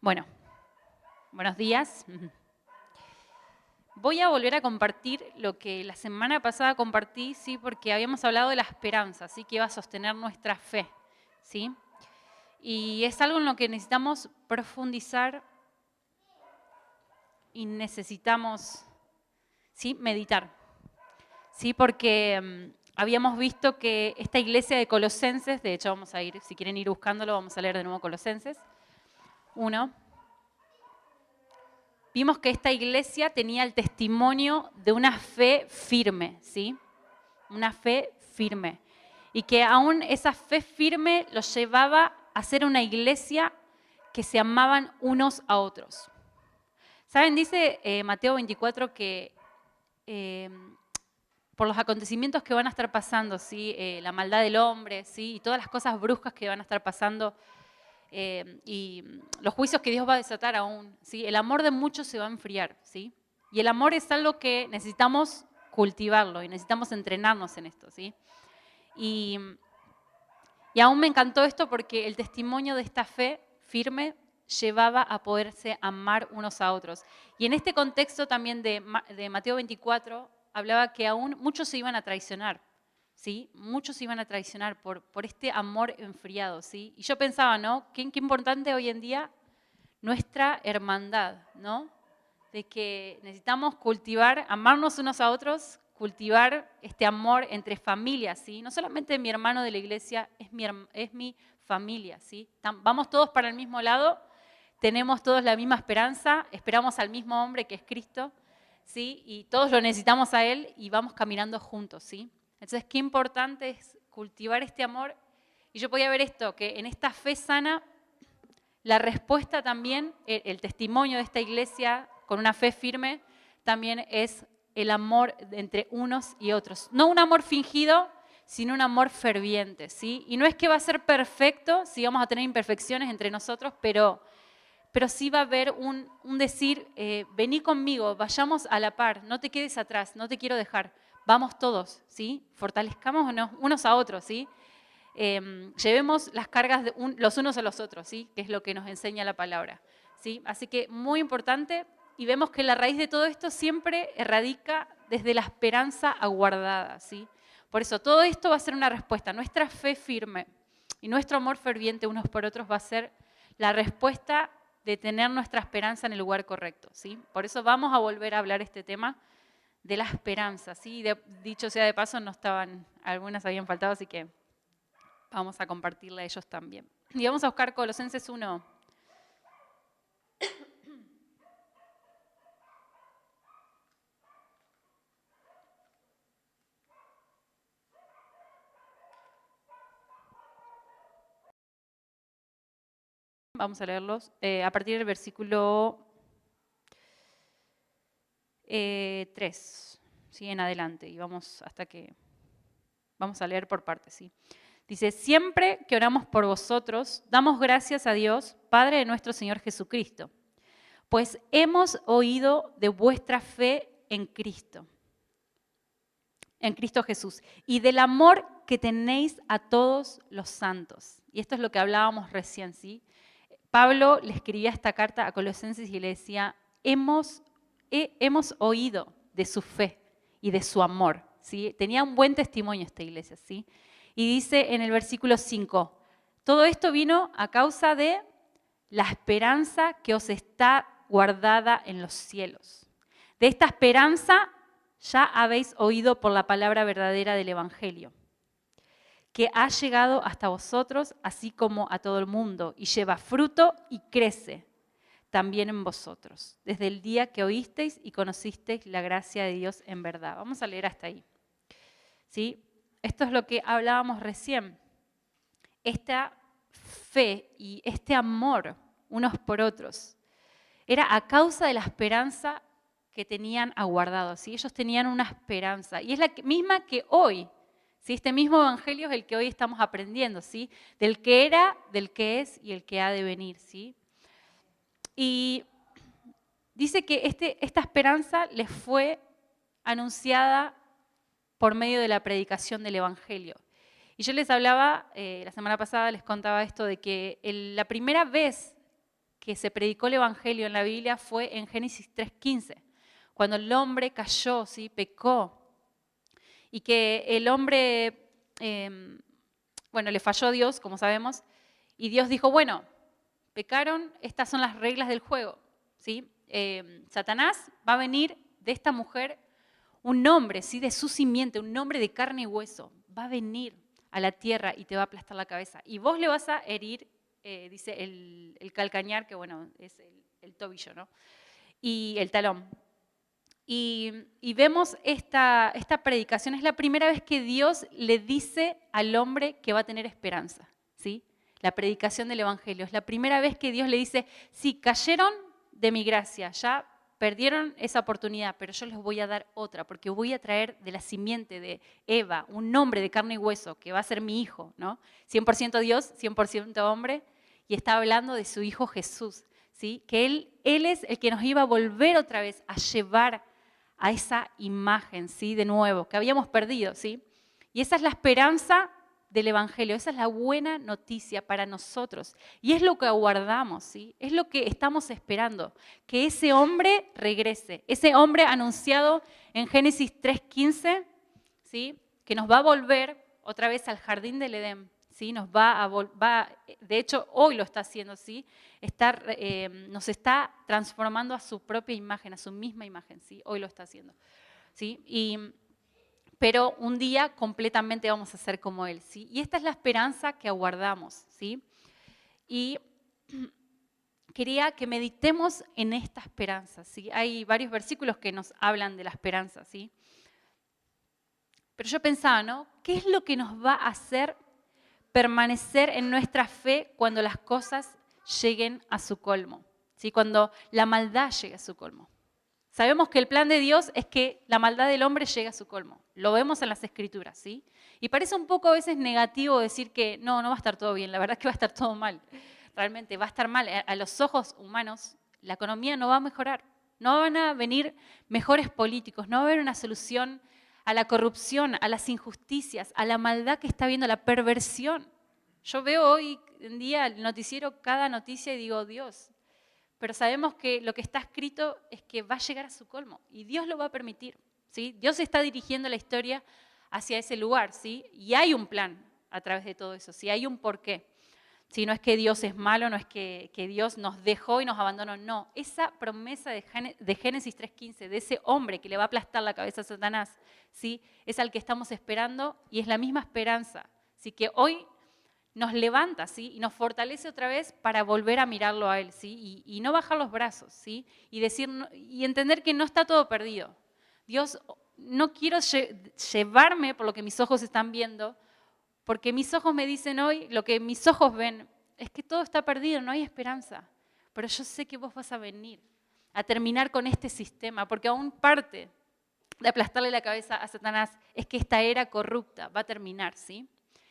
Bueno, buenos días. Voy a volver a compartir lo que la semana pasada compartí, ¿sí? Porque habíamos hablado de la esperanza, ¿sí? Que iba a sostener nuestra fe, ¿sí? Y es algo en lo que necesitamos profundizar y necesitamos, ¿sí? Meditar, ¿sí? Porque habíamos visto que esta iglesia de Colosenses, de hecho vamos a ir, si quieren ir buscándolo, vamos a leer de nuevo Colosenses 1. Vimos que esta iglesia tenía el testimonio de una fe firme, ¿sí? Una fe firme. Y que aún esa fe firme los llevaba a ser una iglesia que se amaban unos a otros. ¿Saben? Dice Mateo 24 que por los acontecimientos que van a estar pasando, ¿sí? La maldad del hombre, ¿sí? Y todas las cosas bruscas que van a estar pasando, y los juicios que Dios va a desatar aún, ¿sí? El amor de muchos se va a enfriar, ¿sí? Y el amor es algo que necesitamos cultivarlo y necesitamos entrenarnos en esto, ¿sí? Y, y aún me encantó esto porque el testimonio de esta fe firme llevaba a poderse amar unos a otros. Y en este contexto también de Mateo 24, hablaba que aún muchos se iban a traicionar, ¿sí? Muchos se iban a traicionar por este amor enfriado, ¿sí? Y yo pensaba, ¿no? Qué importante hoy en día nuestra hermandad, ¿no? De que necesitamos cultivar, amarnos unos a otros, cultivar este amor entre familias, ¿sí? No solamente mi hermano de la iglesia, es mi familia, ¿sí? Vamos todos para el mismo lado, tenemos todos la misma esperanza, esperamos al mismo hombre que es Cristo, ¿sí? Y todos lo necesitamos a Él y vamos caminando juntos, ¿sí? Entonces, qué importante es cultivar este amor. Y yo podía ver esto, que en esta fe sana, la respuesta también, el testimonio de esta iglesia con una fe firme, también es el amor entre unos y otros. No un amor fingido, sino un amor ferviente, ¿sí? Y no es que va a ser perfecto, sí vamos a tener imperfecciones entre nosotros, pero sí va a haber un decir, vení conmigo, vayamos a la par, no te quedes atrás, no te quiero dejar, vamos todos, ¿sí? Fortalezcámonos unos a otros, ¿sí? Llevemos las cargas de los unos a los otros, ¿sí? Que es lo que nos enseña la palabra, ¿sí? Así que muy importante, y vemos que la raíz de todo esto siempre radica desde la esperanza aguardada, ¿sí? Por eso todo esto va a ser una respuesta. Nuestra fe firme y nuestro amor ferviente unos por otros va a ser la respuesta de tener nuestra esperanza en el lugar correcto, ¿sí? Por eso vamos a volver a hablar este tema de la esperanza, ¿sí? Dicho sea de paso, no estaban, algunas habían faltado, así que vamos a compartirle a ellos también. Y vamos a buscar Colosenses 1. Vamos a leerlos a partir del versículo 3, ¿sí? En adelante, y vamos hasta que... Vamos a leer por partes, ¿sí? Dice, siempre que oramos por vosotros, damos gracias a Dios, Padre de nuestro Señor Jesucristo, pues hemos oído de vuestra fe en Cristo Jesús, y del amor que tenéis a todos los santos. Y esto es lo que hablábamos recién, ¿sí? Pablo le escribía esta carta a Colosenses y le decía, hemos oído de su fe y de su amor, ¿sí? Tenía un buen testimonio esta iglesia, ¿sí? Y dice en el versículo 5, todo esto vino a causa de la esperanza que os está guardada en los cielos. De esta esperanza ya habéis oído por la palabra verdadera del Evangelio, que ha llegado hasta vosotros, así como a todo el mundo, y lleva fruto y crece también en vosotros, desde el día que oísteis y conocisteis la gracia de Dios en verdad. Vamos a leer hasta ahí, ¿sí? Esto es lo que hablábamos recién. Esta fe y este amor unos por otros era a causa de la esperanza que tenían aguardado, ¿sí? Ellos tenían una esperanza, y es la misma que hoy, ¿sí? Este mismo evangelio es el que hoy estamos aprendiendo, ¿sí? Del que era, del que es y el que ha de venir, ¿sí? Y dice que esta esperanza les fue anunciada por medio de la predicación del evangelio. Y yo les hablaba, la semana pasada les contaba esto de que la primera vez que se predicó el Evangelio en la Biblia fue en Génesis 3:15, cuando el hombre cayó, ¿sí? Pecó, y que el hombre, le falló a Dios, como sabemos, y Dios dijo, bueno, pecaron, estas son las reglas del juego, ¿sí? Satanás va a venir de esta mujer un hombre, ¿sí? De su simiente, un hombre de carne y hueso, va a venir a la tierra y te va a aplastar la cabeza. Y vos le vas a herir, dice, el calcañar, que bueno, es el tobillo, ¿no? Y el talón. Y vemos esta predicación, es la primera vez que Dios le dice al hombre que va a tener esperanza, ¿sí? La predicación del Evangelio. Es la primera vez que Dios le dice, sí, cayeron de mi gracia, ya perdieron esa oportunidad, pero yo les voy a dar otra, porque voy a traer de la simiente de Eva, un hombre de carne y hueso, que va a ser mi hijo, ¿no? 100% Dios, 100% hombre, y está hablando de su hijo Jesús, ¿sí? Que él es el que nos iba a volver otra vez a llevar a esa imagen, ¿sí? De nuevo, que habíamos perdido, ¿sí? Y esa es la esperanza del Evangelio, esa es la buena noticia para nosotros. Y es lo que aguardamos, ¿sí? Es lo que estamos esperando, que ese hombre regrese, ese hombre anunciado en Génesis 3:15, ¿sí? Que nos va a volver otra vez al jardín del Edén, ¿sí? De hecho, hoy lo está haciendo, ¿sí? Nos está transformando a su propia imagen, a su misma imagen, ¿sí? Hoy lo está haciendo, ¿sí? Pero un día completamente vamos a ser como Él, ¿sí? Y esta es la esperanza que aguardamos, ¿sí? Y quería que meditemos en esta esperanza, ¿sí? Hay varios versículos que nos hablan de la esperanza, ¿sí? Pero yo pensaba, ¿no? ¿Qué es lo que nos va a hacer permanecer en nuestra fe cuando las cosas lleguen a su colmo? ¿Sí? Cuando la maldad llegue a su colmo. Sabemos que el plan de Dios es que la maldad del hombre llegue a su colmo. Lo vemos en las Escrituras, ¿sí? Y parece un poco a veces negativo decir que no va a estar todo bien, la verdad es que va a estar todo mal. Realmente va a estar mal. A los ojos humanos, la economía no va a mejorar. No van a venir mejores políticos, no va a haber una solución a la corrupción, a las injusticias, a la maldad que está viendo, la perversión. Yo veo hoy en día el noticiero, cada noticia y digo, Dios, pero sabemos que lo que está escrito es que va a llegar a su colmo y Dios lo va a permitir, ¿sí? Dios está dirigiendo la historia hacia ese lugar, ¿sí? Y hay un plan a través de todo eso, ¿sí? Hay un porqué. ¿Sí? No es que Dios es malo, no es que Dios nos dejó y nos abandonó, no. Esa promesa de Génesis 3:15, de ese hombre que le va a aplastar la cabeza a Satanás, ¿sí? Es al que estamos esperando y es la misma esperanza, ¿sí? Que hoy nos levanta, ¿sí? Y nos fortalece otra vez para volver a mirarlo a Él, ¿sí? Y no bajar los brazos, ¿sí? Y entender que no está todo perdido. Dios, no quiero llevarme por lo que mis ojos están viendo, porque mis ojos me dicen hoy, lo que mis ojos ven, es que todo está perdido, no hay esperanza. Pero yo sé que vos vas a venir a terminar con este sistema, porque aún parte de aplastarle la cabeza a Satanás es que esta era corrupta va a terminar, ¿sí?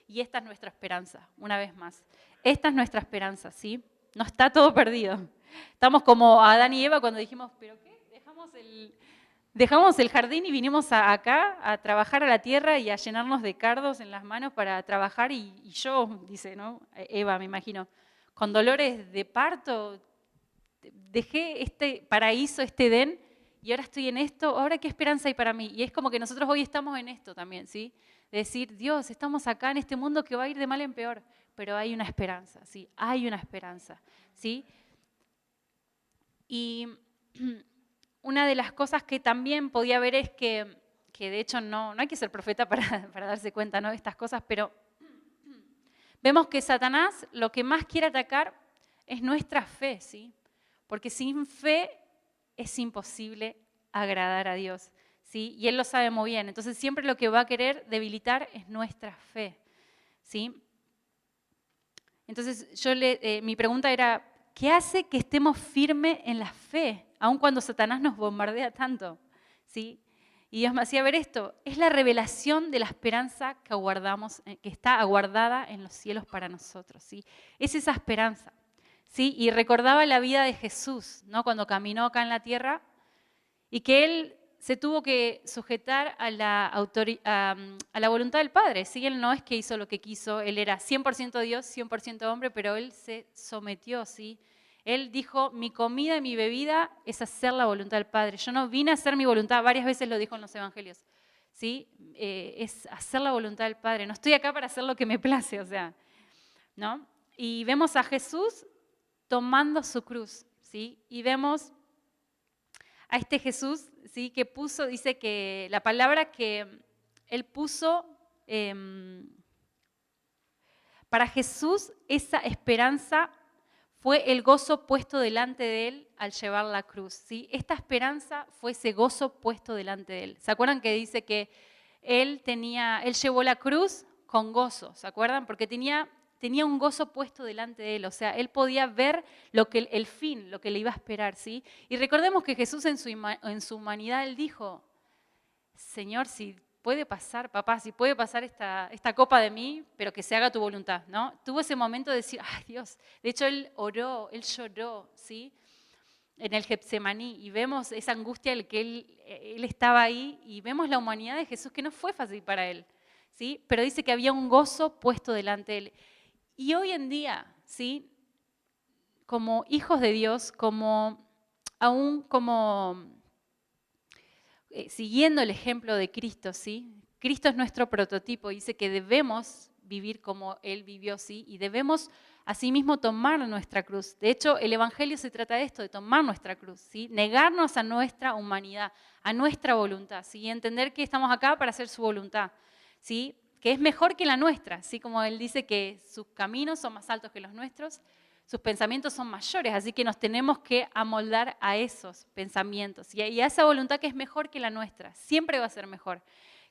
Y esta es nuestra esperanza, una vez más. Esta es nuestra esperanza, ¿sí? No está todo perdido. Estamos como Adán y Eva cuando dijimos, ¿pero qué? Dejamos el jardín y vinimos acá a trabajar a la tierra y a llenarnos de cardos en las manos para trabajar y yo, dice, ¿no? Eva, me imagino, con dolores de parto, dejé este paraíso, este Edén, y ahora estoy en esto, ¿ahora qué esperanza hay para mí? Y es como que nosotros hoy estamos en esto también, ¿sí? De decir, Dios, estamos acá en este mundo que va a ir de mal en peor, pero hay una esperanza, ¿sí? Hay una esperanza, ¿sí? Y una de las cosas que también podía ver es que de hecho no hay que ser profeta para darse cuenta, ¿no? De estas cosas, pero vemos que Satanás lo que más quiere atacar es nuestra fe, ¿sí? Porque sin fe es imposible agradar a Dios, ¿sí? Y Él lo sabe muy bien. Entonces siempre lo que va a querer debilitar es nuestra fe, ¿sí? Entonces mi pregunta era, ¿qué hace que estemos firmes en la fe, aun cuando Satanás nos bombardea tanto? ¿Sí? Y Dios me hacía ver esto, es la revelación de la esperanza que aguardamos, que está aguardada en los cielos para nosotros, ¿sí? Es esa esperanza, ¿sí? Y recordaba la vida de Jesús, ¿no? Cuando caminó acá en la tierra y que Él se tuvo que sujetar a la voluntad del Padre, ¿sí? Él no es que hizo lo que quiso, Él era 100% Dios, 100% hombre, pero Él se sometió, ¿sí? Él dijo, mi comida y mi bebida es hacer la voluntad del Padre. Yo no vine a hacer mi voluntad, varias veces lo dijo en los evangelios. ¿Sí? Es hacer la voluntad del Padre. No estoy acá para hacer lo que me place, o sea, ¿no? Y vemos a Jesús tomando su cruz, ¿sí? Y vemos a este Jesús, ¿sí? Que puso, dice que la palabra que él puso, para Jesús esa esperanza fue el gozo puesto delante de él al llevar la cruz, ¿sí? Esta esperanza fue ese gozo puesto delante de él. ¿Se acuerdan que dice que él llevó la cruz con gozo? ¿Se acuerdan? Porque tenía un gozo puesto delante de él, o sea, él podía ver el fin, lo que le iba a esperar, ¿sí? Y recordemos que Jesús en su humanidad, él dijo, Señor, si puede pasar, papá, si puede pasar esta copa de mí, pero que se haga tu voluntad, ¿no? Tuvo ese momento de decir, ay Dios, de hecho él oró, él lloró, ¿sí? En el Getsemaní, y vemos esa angustia en la que él estaba ahí, y vemos la humanidad de Jesús, que no fue fácil para él, ¿sí? Pero dice que había un gozo puesto delante de él. Y hoy en día, ¿sí? Como hijos de Dios, siguiendo el ejemplo de Cristo, ¿sí? Cristo es nuestro prototipo, dice que debemos vivir como Él vivió, ¿sí? Y debemos asimismo tomar nuestra cruz. De hecho, el Evangelio se trata de esto, de tomar nuestra cruz, ¿sí? Negarnos a nuestra humanidad, a nuestra voluntad, ¿sí? Y entender que estamos acá para hacer su voluntad, ¿sí? Que es mejor que la nuestra, ¿sí? Como Él dice que sus caminos son más altos que los nuestros, sus pensamientos son mayores, así que nos tenemos que amoldar a esos pensamientos y a esa voluntad que es mejor que la nuestra, siempre va a ser mejor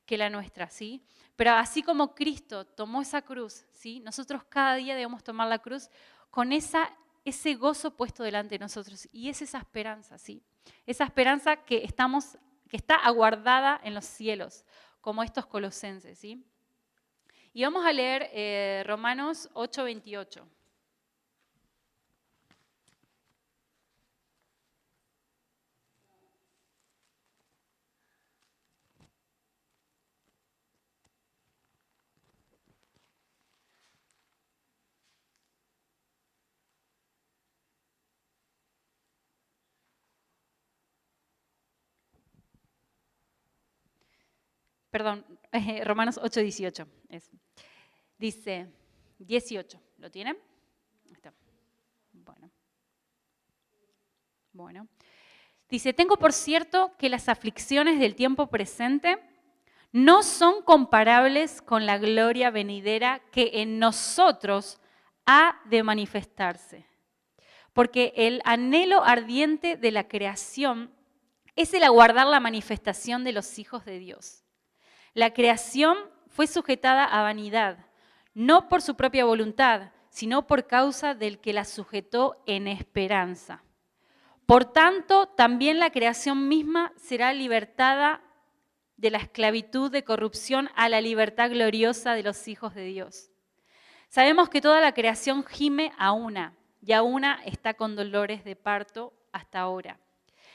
que la nuestra, ¿sí? Pero así como Cristo tomó esa cruz, ¿sí? Nosotros cada día debemos tomar la cruz con ese gozo puesto delante de nosotros, y es esa esperanza, ¿sí? Esa esperanza que está aguardada en los cielos, como estos colosenses, ¿sí? Y vamos a leer Romanos 8:28. Perdón, Romanos 8:18 es. Dice 18, ¿lo tienen? Ahí está. Bueno. Dice, tengo por cierto que las aflicciones del tiempo presente no son comparables con la gloria venidera que en nosotros ha de manifestarse. Porque el anhelo ardiente de la creación es el aguardar la manifestación de los hijos de Dios. La creación fue sujetada a vanidad, no por su propia voluntad, sino por causa del que la sujetó en esperanza. Por tanto, también la creación misma será libertada de la esclavitud de corrupción a la libertad gloriosa de los hijos de Dios. Sabemos que toda la creación gime a una, y a una está con dolores de parto hasta ahora.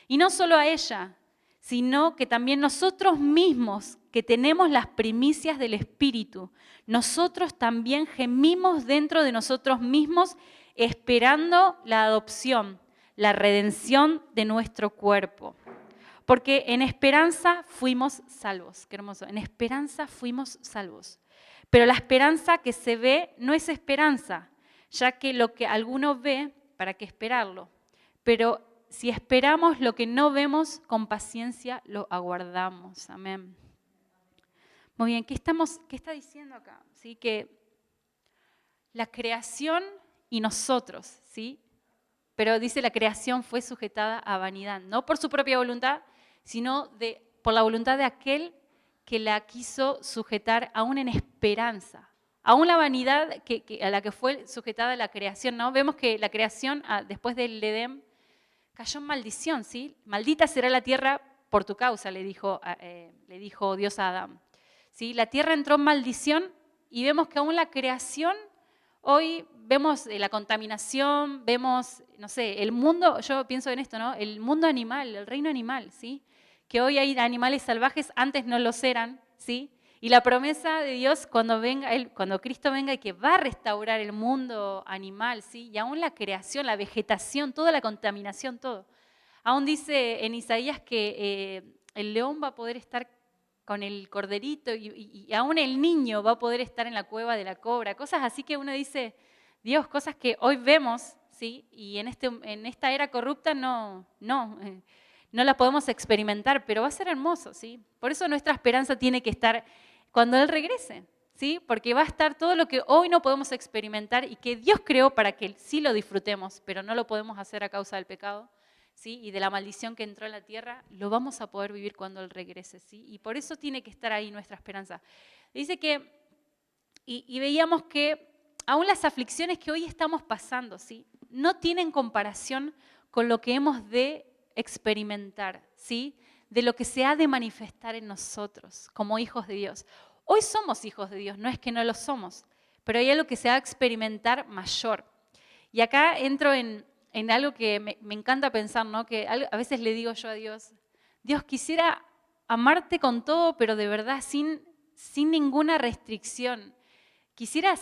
Y no solo a ella, sino que también nosotros mismos, que tenemos las primicias del Espíritu, nosotros también gemimos dentro de nosotros mismos esperando la adopción, la redención de nuestro cuerpo. Porque en esperanza fuimos salvos. Qué hermoso. En esperanza fuimos salvos. Pero la esperanza que se ve no es esperanza, ya que lo que alguno ve, ¿para qué esperarlo? Pero si esperamos lo que no vemos, con paciencia lo aguardamos. Amén. Muy bien, ¿qué está diciendo acá? ¿Sí? Que la creación y nosotros, ¿sí? Pero dice la creación fue sujetada a vanidad, no por su propia voluntad, sino por la voluntad de aquel que la quiso sujetar aún en esperanza. Aún la vanidad a la que fue sujetada la creación, ¿no? Vemos que la creación, después del Edén, cayó en maldición, ¿sí? Maldita será la tierra por tu causa, le dijo Dios a Adán. ¿Sí? La tierra entró en maldición y vemos que aún la creación, hoy vemos la contaminación, vemos, no sé, el mundo, yo pienso en esto, ¿no? El mundo animal, el reino animal, ¿sí? Que hoy hay animales salvajes, antes no los eran, ¿sí? Y la promesa de Dios cuando venga cuando Cristo venga y que va a restaurar el mundo animal, ¿sí? Y aún la creación, la vegetación, toda la contaminación, todo. Aún dice en Isaías que el león va a poder estar con el corderito y aún el niño va a poder estar en la cueva de la cobra. Cosas así que uno dice, Dios, cosas que hoy vemos, ¿sí? Y en esta era corrupta no la podemos experimentar, pero va a ser hermoso, ¿sí? Por eso nuestra esperanza tiene que estar cuando Él regrese, ¿sí? Porque va a estar todo lo que hoy no podemos experimentar y que Dios creó para que sí lo disfrutemos, pero no lo podemos hacer a causa del pecado, ¿sí? Y de la maldición que entró en la tierra, lo vamos a poder vivir cuando Él regrese, ¿sí? Y por eso tiene que estar ahí nuestra esperanza. Dice que, y veíamos que aún las aflicciones que hoy estamos pasando, ¿sí? No tienen comparación con lo que hemos de experimentar, ¿sí? De lo que se ha de manifestar en nosotros como hijos de Dios. Hoy somos hijos de Dios, no es que no lo somos, pero hay algo que se va a experimentar mayor. Y acá entro en algo que me encanta pensar, ¿no? Que a veces le digo yo a Dios, Dios, quisiera amarte con todo, pero de verdad sin ninguna restricción. Quisiera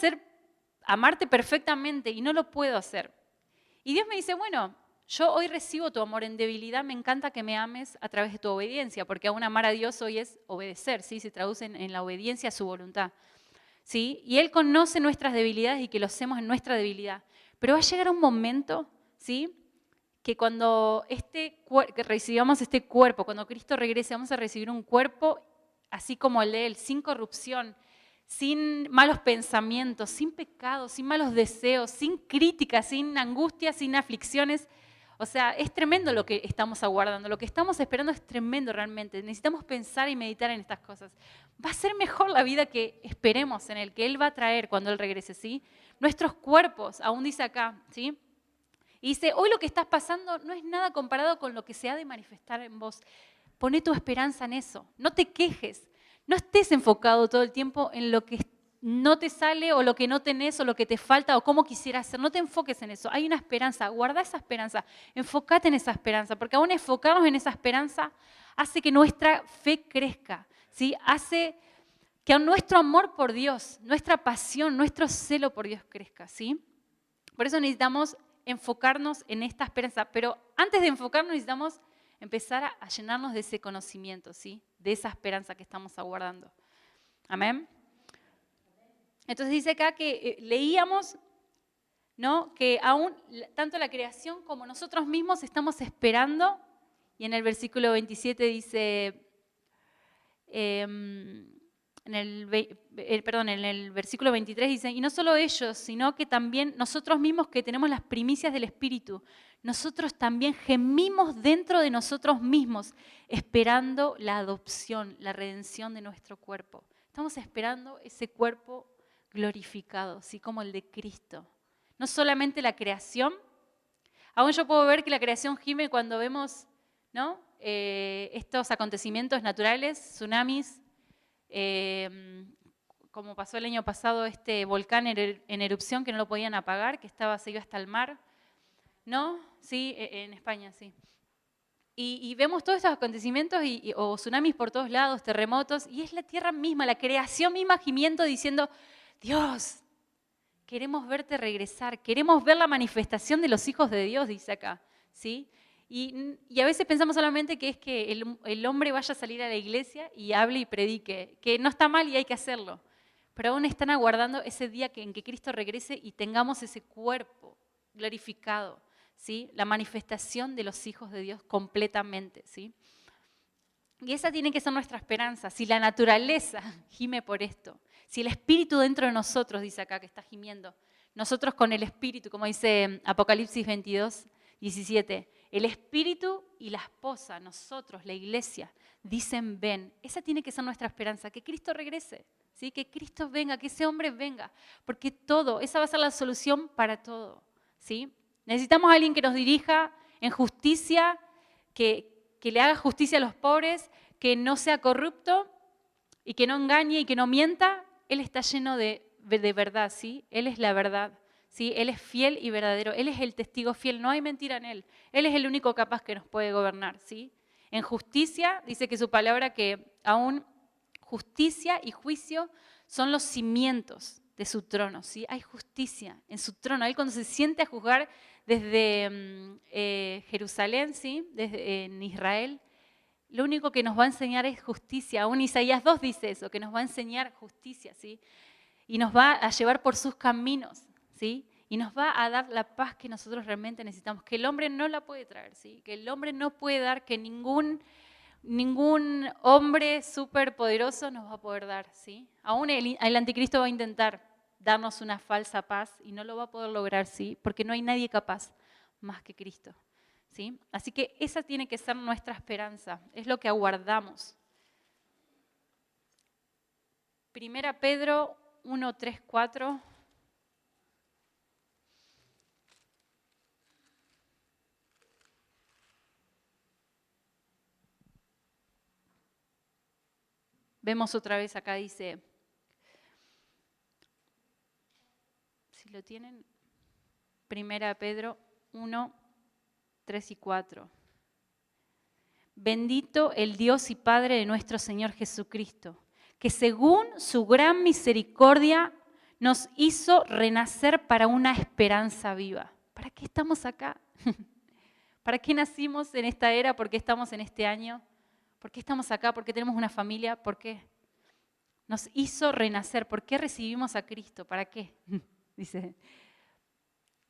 amarte perfectamente y no lo puedo hacer. Y Dios me dice, bueno, yo hoy recibo tu amor en debilidad, me encanta que me ames a través de tu obediencia, porque aún amar a Dios hoy es obedecer, ¿sí? Se traduce en la obediencia a su voluntad, ¿sí? Y Él conoce nuestras debilidades y que lo hacemos en nuestra debilidad. Pero va a llegar un momento, ¿sí? Que cuando que recibamos este cuerpo, cuando Cristo regrese, vamos a recibir un cuerpo así como el de Él, sin corrupción, sin malos pensamientos, sin pecados, sin malos deseos, sin críticas, sin angustias, sin aflicciones. O sea, es tremendo lo que estamos aguardando, lo que estamos esperando es tremendo realmente. Necesitamos pensar y meditar en estas cosas. Va a ser mejor la vida que esperemos en Él, que Él va a traer cuando Él regrese, ¿sí? Nuestros cuerpos, aún dice acá, ¿sí? Y dice, hoy lo que estás pasando no es nada comparado con lo que se ha de manifestar en vos. Poné tu esperanza en eso, no te quejes, no estés enfocado todo el tiempo en lo que no te sale o lo que no tenés o lo que te falta o cómo quisieras hacer. No te enfoques en eso, hay una esperanza, guarda esa esperanza, enfócate en esa esperanza, porque aún enfocarnos en esa esperanza hace que nuestra fe crezca, ¿sí? Hace que nuestro amor por Dios, nuestra pasión, nuestro celo por Dios crezca, ¿sí? Por eso necesitamos enfocarnos en esta esperanza, pero antes de enfocarnos necesitamos empezar a llenarnos de ese conocimiento, ¿sí? De esa esperanza que estamos aguardando. Amén. Entonces dice acá que leíamos, ¿no? Que aún tanto la creación como nosotros mismos estamos esperando, y en el versículo 27 dice, en el versículo 23 dice, y no solo ellos, sino que también nosotros mismos que tenemos las primicias del Espíritu, nosotros también gemimos dentro de nosotros mismos, esperando la adopción, la redención de nuestro cuerpo. Estamos esperando ese cuerpo glorificado, así como el de Cristo. No solamente la creación, aún yo puedo ver que la creación gime cuando vemos, ¿no? Estos acontecimientos naturales, tsunamis, como pasó el año pasado este volcán en erupción que no lo podían apagar, que se iba hasta el mar, ¿no? Sí, en España, sí. Y vemos todos estos acontecimientos o tsunamis por todos lados, terremotos, y es la tierra misma, la creación misma gimiendo diciendo, Dios, queremos verte regresar, queremos ver la manifestación de los hijos de Dios, dice acá, ¿sí? Y a veces pensamos solamente que es que el hombre vaya a salir a la iglesia y hable y predique, que no está mal y hay que hacerlo. Pero aún están aguardando ese día en que Cristo regrese y tengamos ese cuerpo glorificado, ¿sí? La manifestación de los hijos de Dios completamente, ¿sí? Y esa tiene que ser nuestra esperanza. Si la naturaleza gime por esto, si el Espíritu dentro de nosotros, dice acá que está gimiendo, nosotros con el Espíritu, como dice Apocalipsis 22, 17, el Espíritu y la esposa, nosotros, la iglesia, dicen ven. Esa tiene que ser nuestra esperanza, que Cristo regrese, ¿sí? Que Cristo venga, que ese hombre venga, porque esa va a ser la solución para todo, ¿sí? Necesitamos a alguien que nos dirija en justicia, que le haga justicia a los pobres, que no sea corrupto y que no engañe y que no mienta. Él está lleno de verdad, ¿sí? Él es la verdad, ¿sí? Él es fiel y verdadero. Él es el testigo fiel, no hay mentira en Él. Él es el único capaz que nos puede gobernar, ¿sí? En justicia, dice que su palabra que aún Justicia y juicio son los cimientos de su trono, ¿sí? Hay justicia en su trono. Él cuando se siente a juzgar desde Jerusalén, ¿sí? En Israel, lo único que nos va a enseñar es justicia. Aún Isaías 2 dice eso, que nos va a enseñar justicia, ¿sí? Y nos va a llevar por sus caminos, ¿sí? Y nos va a dar la paz que nosotros realmente necesitamos, que el hombre no la puede traer, ¿sí? Que el hombre no puede dar, que ningún hombre superpoderoso nos va a poder dar, ¿sí? Aún el anticristo va a intentar darnos una falsa paz y no lo va a poder lograr, ¿sí? Porque no hay nadie capaz más que Cristo, ¿sí? Así que esa tiene que ser nuestra esperanza, es lo que aguardamos. 1 Pedro 1, 3, 4. Vemos otra vez acá, dice, si lo tienen, 1 Pedro 1, 3 y 4. Bendito el Dios y Padre de nuestro Señor Jesucristo, que según su gran misericordia nos hizo renacer para una esperanza viva. ¿Para qué estamos acá? ¿Para qué nacimos en esta era? ¿Por qué estamos en este año? ¿Por qué estamos acá? ¿Por qué tenemos una familia? ¿Por qué? Nos hizo renacer. ¿Por qué recibimos a Cristo? ¿Para qué? Dice,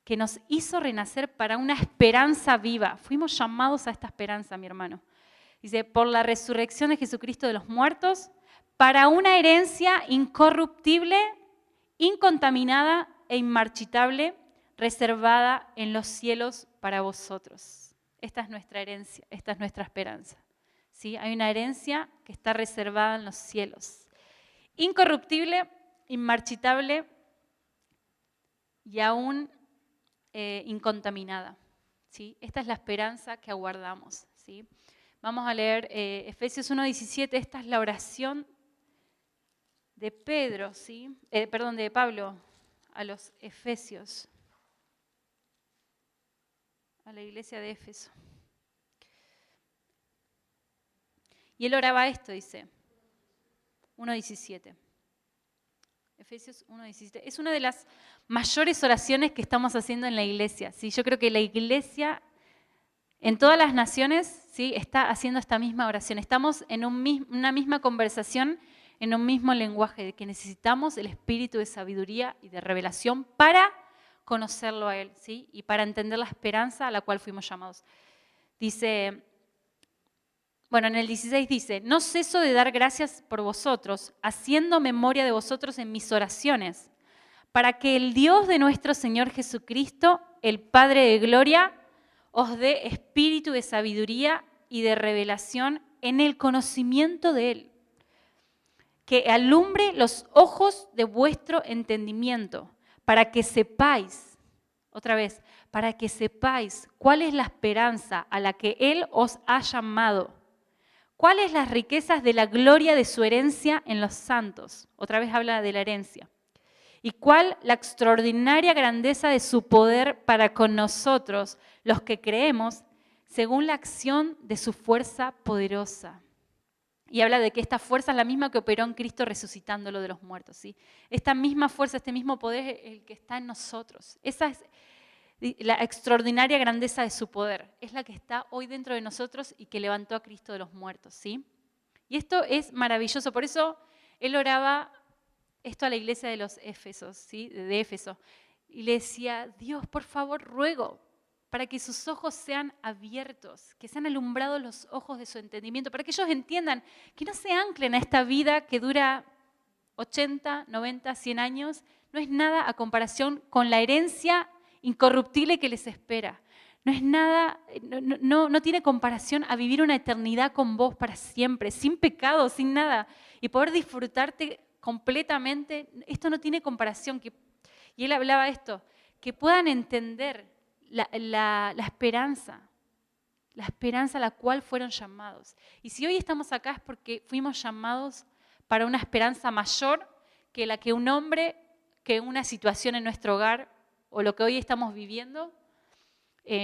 que nos hizo renacer para una esperanza viva. Fuimos llamados a esta esperanza, mi hermano. Dice, por la resurrección de Jesucristo de los muertos, para una herencia incorruptible, incontaminada e inmarchitable, reservada en los cielos para vosotros. Esta es nuestra herencia, esta es nuestra esperanza. ¿Sí? Hay una herencia que está reservada en los cielos. Incorruptible, inmarchitable y aún incontaminada. ¿Sí? Esta es la esperanza que aguardamos. ¿Sí? Vamos a leer Efesios 1:17. Esta es la oración de Pedro, ¿sí? De Pablo a los Efesios, a la iglesia de Éfeso. Y él oraba esto, dice, 1:17. Efesios 1:17. Es una de las mayores oraciones que estamos haciendo en la iglesia, ¿sí? Yo creo que la iglesia en todas las naciones, ¿sí? Está haciendo esta misma oración. Estamos en una misma conversación, en un mismo lenguaje, de que necesitamos el espíritu de sabiduría y de revelación para conocerlo a Él, ¿sí? Y para entender la esperanza a la cual fuimos llamados. Dice, bueno, en el 16 dice, no ceso de dar gracias por vosotros, haciendo memoria de vosotros en mis oraciones, para que el Dios de nuestro Señor Jesucristo, el Padre de gloria, os dé espíritu de sabiduría y de revelación en el conocimiento de Él, que alumbre los ojos de vuestro entendimiento, para que sepáis, otra vez, para que sepáis cuál es la esperanza a la que Él os ha llamado, cuáles las riquezas de la gloria de su herencia en los santos, otra vez habla de la herencia, y cuál la extraordinaria grandeza de su poder para con nosotros, los que creemos, según la acción de su fuerza poderosa. Y habla de que esta fuerza es la misma que operó en Cristo resucitándolo de los muertos, ¿sí? Esta misma fuerza, este mismo poder es el que está en nosotros. Esa es la extraordinaria grandeza de su poder. Es la que está hoy dentro de nosotros y que levantó a Cristo de los muertos, ¿sí? Y esto es maravilloso. Por eso él oraba esto a la iglesia de los Éfesos, ¿sí? De Éfeso. Y le decía, Dios, por favor, ruego para que sus ojos sean abiertos, que sean alumbrados los ojos de su entendimiento, para que ellos entiendan, que no se anclen a esta vida que dura 80, 90, 100 años, no es nada a comparación con la herencia incorruptible que les espera. No es nada, no tiene comparación a vivir una eternidad con vos para siempre, sin pecado, sin nada, y poder disfrutarte completamente. Esto no tiene comparación. Y él hablaba de esto, que puedan entender la esperanza a la cual fueron llamados. Y si hoy estamos acá es porque fuimos llamados para una esperanza mayor que la que un hombre, que una situación en nuestro hogar o lo que hoy estamos viviendo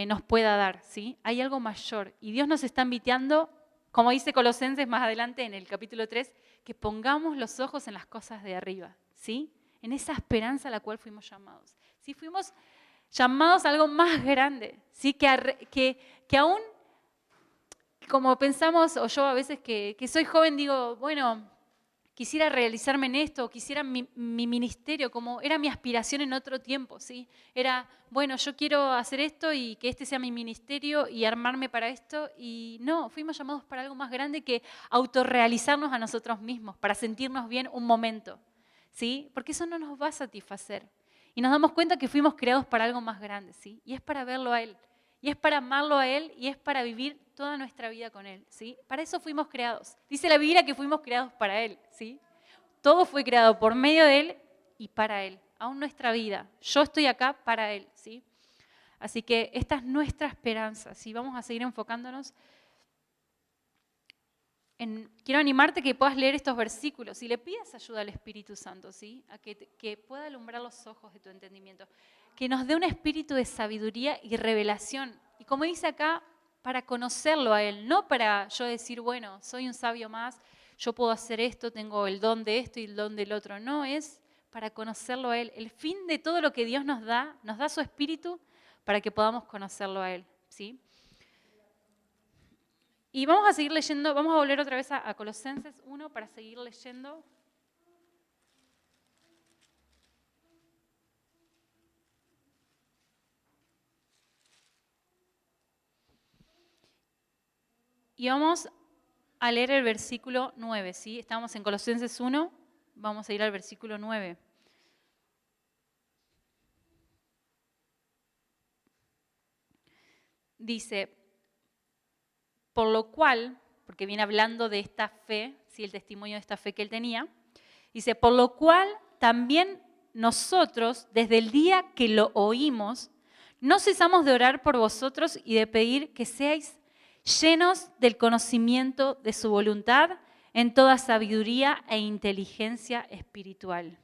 nos pueda dar, ¿sí? Hay algo mayor y Dios nos está invitando como dice Colosenses más adelante en el capítulo 3, que pongamos los ojos en las cosas de arriba, ¿sí? En esa esperanza a la cual fuimos llamados. ¿Sí? Fuimos llamados a algo más grande, ¿sí? Que aún, como pensamos, o yo a veces que soy joven, digo, bueno, quisiera realizarme en esto, quisiera mi ministerio, como era mi aspiración en otro tiempo, ¿sí? Era, bueno, yo quiero hacer esto y que este sea mi ministerio y armarme para esto. Y no, fuimos llamados para algo más grande que autorrealizarnos a nosotros mismos, para sentirnos bien un momento, ¿sí? Porque eso no nos va a satisfacer. Y nos damos cuenta que fuimos creados para algo más grande, ¿sí? Y es para verlo a Él, y es para amarlo a Él, y es para vivir toda nuestra vida con Él, ¿sí? Para eso fuimos creados. Dice la Biblia que fuimos creados para Él, ¿sí? Todo fue creado por medio de Él y para Él, aún nuestra vida. Yo estoy acá para Él, ¿sí? Así que esta es nuestra esperanza, ¿sí? Vamos a seguir enfocándonos quiero animarte que puedas leer estos versículos y le pidas ayuda al Espíritu Santo, ¿sí? A que pueda alumbrar los ojos de tu entendimiento. Que nos dé un espíritu de sabiduría y revelación. Y como dice acá, para conocerlo a Él, no para yo decir, bueno, soy un sabio más, yo puedo hacer esto, tengo el don de esto y el don del otro. No, es para conocerlo a Él. El fin de todo lo que Dios nos da su espíritu para que podamos conocerlo a Él, ¿sí? Y vamos a seguir leyendo, vamos a volver otra vez a Colosenses 1 para seguir leyendo. Y vamos a leer el versículo 9, ¿sí? Estamos en Colosenses 1, vamos a ir al versículo 9. Dice, por lo cual, porque viene hablando de esta fe, ¿sí? El testimonio de esta fe que él tenía, dice, por lo cual también nosotros, desde el día que lo oímos, no cesamos de orar por vosotros y de pedir que seáis llenos del conocimiento de su voluntad en toda sabiduría e inteligencia espiritual.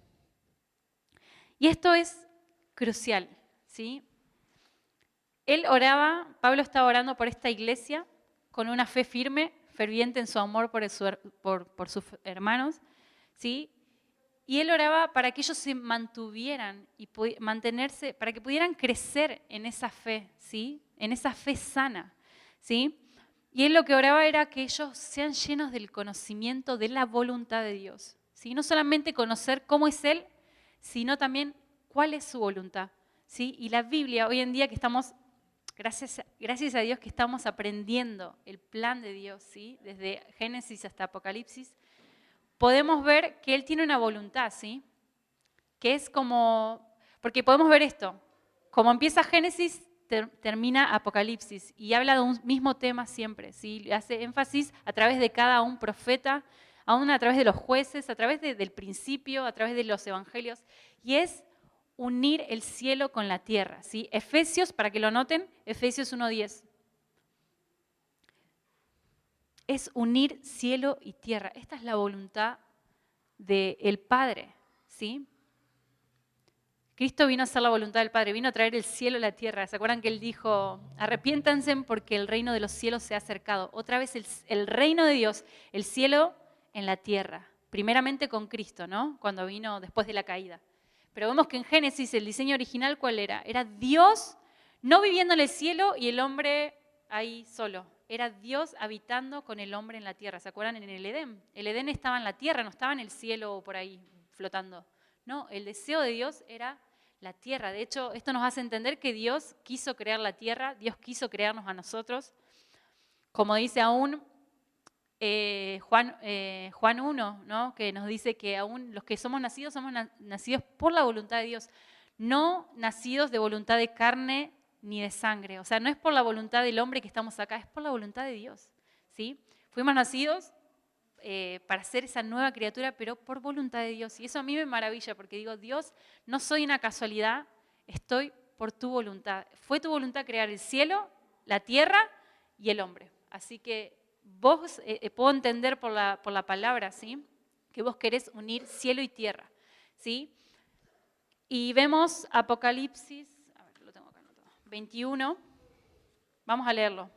Y esto es crucial, ¿sí? Él oraba, Pablo estaba orando por esta iglesia con una fe firme, ferviente en su amor por sus hermanos, ¿sí? Y él oraba para que ellos se mantuvieran y mantenerse, para que pudieran crecer en esa fe, ¿sí? En esa fe sana, ¿sí? Y él lo que oraba era que ellos sean llenos del conocimiento de la voluntad de Dios, ¿sí? No solamente conocer cómo es Él, sino también cuál es su voluntad, ¿sí? Y la Biblia, hoy en día que estamos, gracias a Dios que estamos aprendiendo el plan de Dios, ¿sí? Desde Génesis hasta Apocalipsis, podemos ver que Él tiene una voluntad, ¿sí? Que es como, porque podemos ver esto, como empieza Génesis, termina Apocalipsis y habla de un mismo tema siempre, ¿sí? Hace énfasis a través de cada un profeta, aún a través de los jueces, a través del principio, a través de los evangelios, y es unir el cielo con la tierra, ¿sí? Efesios, para que lo noten, Efesios 1:10. Es unir cielo y tierra. Esta es la voluntad del Padre, ¿sí? Cristo vino a hacer la voluntad del Padre, vino a traer el cielo a la tierra. ¿Se acuerdan que Él dijo, arrepiéntanse porque el reino de los cielos se ha acercado? Otra vez el reino de Dios, el cielo en la tierra. Primeramente con Cristo, ¿no? Cuando vino después de la caída. Pero vemos que en Génesis el diseño original, ¿cuál era? Era Dios no viviendo en el cielo y el hombre ahí solo. Era Dios habitando con el hombre en la tierra. ¿Se acuerdan? En el Edén. El Edén estaba en la tierra, no estaba en el cielo por ahí flotando. No, el deseo de Dios era la tierra. De hecho, esto nos hace entender que Dios quiso crear la tierra, Dios quiso crearnos a nosotros. Como dice aún Juan 1, ¿no? Que nos dice que aún los que somos nacidos por la voluntad de Dios, no nacidos de voluntad de carne ni de sangre. O sea, no es por la voluntad del hombre que estamos acá, es por la voluntad de Dios, ¿sí? Fuimos nacidos para ser esa nueva criatura, pero por voluntad de Dios. Y eso a mí me maravilla, porque digo, Dios, no soy una casualidad, estoy por tu voluntad. Fue tu voluntad crear el cielo, la tierra y el hombre. Así que vos, puedo entender por la palabra, ¿sí? Que vos querés unir cielo y tierra, ¿sí? Y vemos Apocalipsis, a ver, lo tengo acá anotado, 21, vamos a leerlo.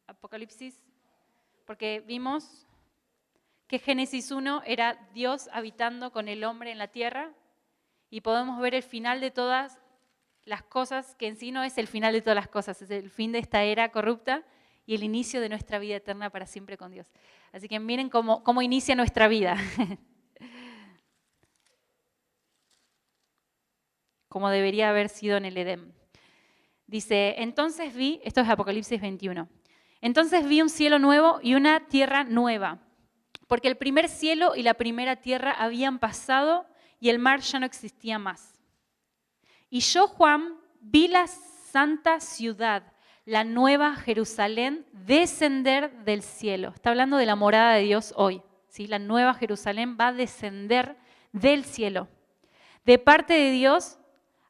Apocalipsis Porque vimos que Génesis 1 era Dios habitando con el hombre en la tierra y podemos ver el final de todas las cosas, que en sí no es el final de todas las cosas, es el fin de esta era corrupta y el inicio de nuestra vida eterna para siempre con Dios. Así que miren cómo inicia nuestra vida. Como debería haber sido en el Edén. Dice, entonces vi, esto es Apocalipsis 21, entonces vi un cielo nuevo y una tierra nueva, porque el primer cielo y la primera tierra habían pasado y el mar ya no existía más. Y yo, Juan, vi la santa ciudad, la nueva Jerusalén, descender del cielo. Está hablando de la morada de Dios hoy, ¿sí? La nueva Jerusalén va a descender del cielo, de parte de Dios,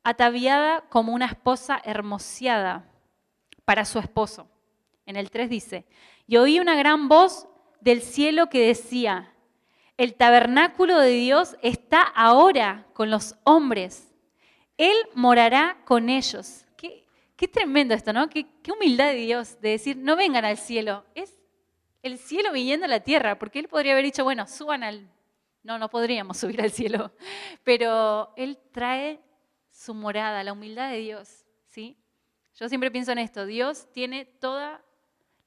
ataviada como una esposa hermoseada para su esposo. En el 3 dice, y oí una gran voz del cielo que decía, el tabernáculo de Dios está ahora con los hombres. Él morará con ellos. Qué tremendo esto, ¿no? Qué humildad de Dios de decir, no vengan al cielo. Es el cielo viniendo a la tierra, porque Él podría haber dicho, bueno, suban al... No podríamos subir al cielo. Pero Él trae su morada, la humildad de Dios, ¿sí? Yo siempre pienso en esto, Dios tiene toda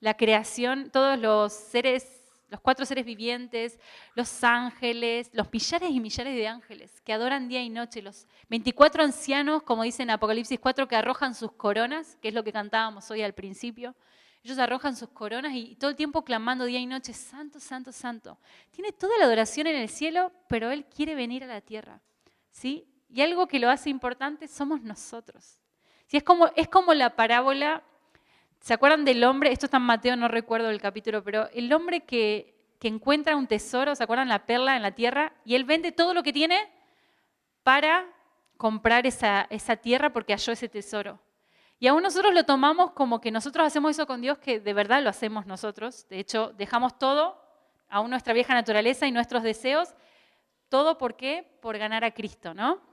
la creación, todos los seres, los 4 seres vivientes, los ángeles, los millares y millares de ángeles que adoran día y noche, los 24 ancianos, como dice en Apocalipsis 4, que arrojan sus coronas, que es lo que cantábamos hoy al principio. Ellos arrojan sus coronas y todo el tiempo clamando día y noche, santo, santo, santo. Tiene toda la adoración en el cielo, pero Él quiere venir a la tierra, ¿sí? Y algo que lo hace importante somos nosotros. ¿Sí? Es como la parábola, ¿se acuerdan del hombre? Esto está en Mateo, no recuerdo el capítulo, pero el hombre que encuentra un tesoro, ¿se acuerdan? La perla en la tierra, y él vende todo lo que tiene para comprar esa tierra porque halló ese tesoro. Y aún nosotros lo tomamos como que nosotros hacemos eso con Dios, que de verdad lo hacemos nosotros. De hecho, dejamos todo, aún nuestra vieja naturaleza y nuestros deseos, todo ¿por qué? Por ganar a Cristo, ¿no?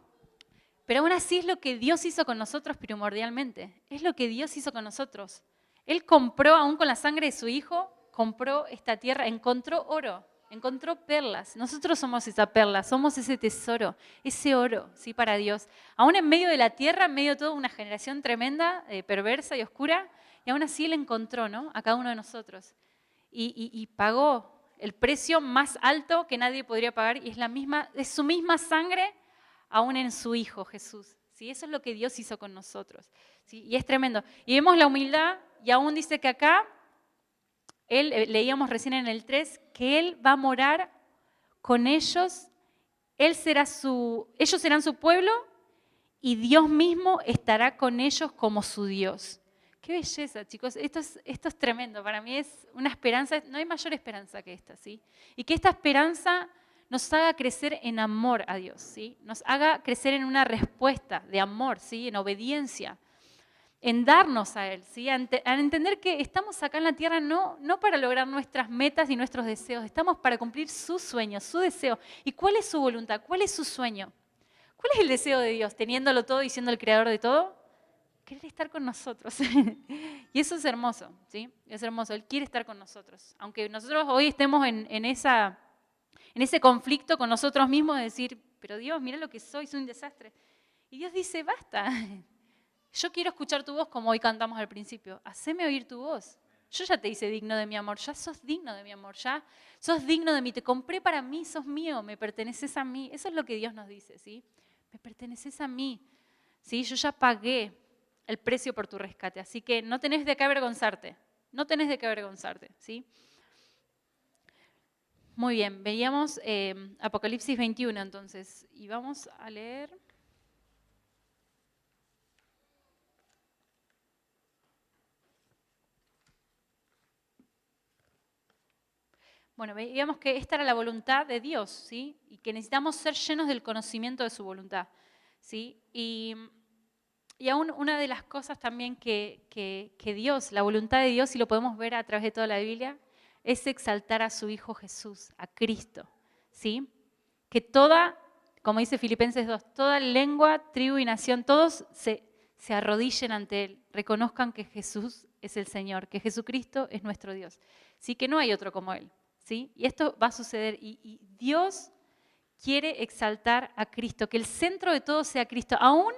Pero aún así es lo que Dios hizo con nosotros primordialmente. Es lo que Dios hizo con nosotros. Él compró, aún con la sangre de su Hijo, compró esta tierra, encontró oro, encontró perlas. Nosotros somos esa perla, somos ese tesoro, ese oro, ¿sí? Para Dios. Aún en medio de la tierra, en medio de toda una generación tremenda, perversa y oscura, y aún así Él encontró, ¿no? A cada uno de nosotros. Y pagó el precio más alto que nadie podría pagar, y es su misma sangre, aún en su Hijo Jesús. ¿Sí? Eso es lo que Dios hizo con nosotros. ¿Sí? Y es tremendo. Y vemos la humildad, y aún dice que acá, leíamos recién en el 3, que Él va a morar con ellos, ellos serán su pueblo, y Dios mismo estará con ellos como su Dios. Qué belleza, chicos. Esto es tremendo. Para mí es una esperanza, no hay mayor esperanza que esta, ¿sí? Y que esta esperanza nos haga crecer en amor a Dios, ¿sí? Nos haga crecer en una respuesta de amor, ¿sí? En obediencia, en darnos a Él, ¿sí? A entender que estamos acá en la tierra no para lograr nuestras metas y nuestros deseos, estamos para cumplir su sueño, su deseo. ¿Y cuál es su voluntad? ¿Cuál es su sueño? ¿Cuál es el deseo de Dios? Teniéndolo todo y siendo el creador de todo, querer estar con nosotros. Y eso es hermoso, ¿sí? Es hermoso. Él quiere estar con nosotros. Aunque nosotros hoy estemos en ese conflicto con nosotros mismos de decir, pero Dios, mira lo que soy un desastre. Y Dios dice, basta. Yo quiero escuchar tu voz como hoy cantamos al principio. Haceme oír tu voz. Yo ya te hice digno de mi amor, ya sos digno de mi amor, ya sos digno de mí, te compré para mí, sos mío, me perteneces a mí. Eso es lo que Dios nos dice, ¿sí? Me perteneces a mí, ¿sí? Yo ya pagué el precio por tu rescate, así que no tenés de qué avergonzarte, no tenés de qué avergonzarte, ¿sí? Muy bien, veíamos Apocalipsis 21 entonces, y vamos a leer... Bueno, veíamos que esta era la voluntad de Dios, ¿sí? Y que necesitamos ser llenos del conocimiento de su voluntad, ¿sí? Y aún una de las cosas también que Dios, la voluntad de Dios, y lo podemos ver a través de toda la Biblia, es exaltar a su Hijo Jesús, a Cristo, ¿sí? Que toda, como dice Filipenses 2, toda lengua, tribu y nación, todos se arrodillen ante Él, reconozcan que Jesús es el Señor, que Jesucristo es nuestro Dios. ¿sí? Que no hay otro como Él, ¿sí? Y esto va a suceder y Dios quiere exaltar a Cristo, que el centro de todo sea Cristo. Aún,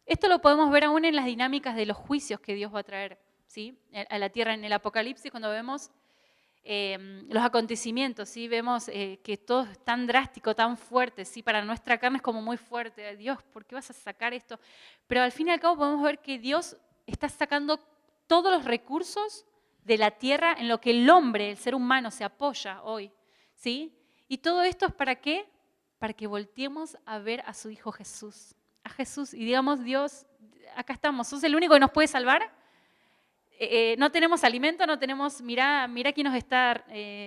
esto lo podemos ver aún en las dinámicas de los juicios que Dios va a traer, ¿sí? A la tierra en el Apocalipsis, cuando vemos los acontecimientos, ¿sí? Vemos que todo es tan drástico, tan fuerte, ¿sí? Para nuestra carne es como muy fuerte. Dios, ¿por qué vas a sacar esto? Pero al fin y al cabo podemos ver que Dios está sacando todos los recursos de la tierra en lo que el hombre, el ser humano, se apoya hoy, ¿sí? Y todo esto es ¿para qué? Para que volteemos a ver a su Hijo Jesús, a Jesús, y digamos, Dios, acá estamos, sos el único que nos puede salvar. No tenemos alimento, no tenemos, mirá quién nos está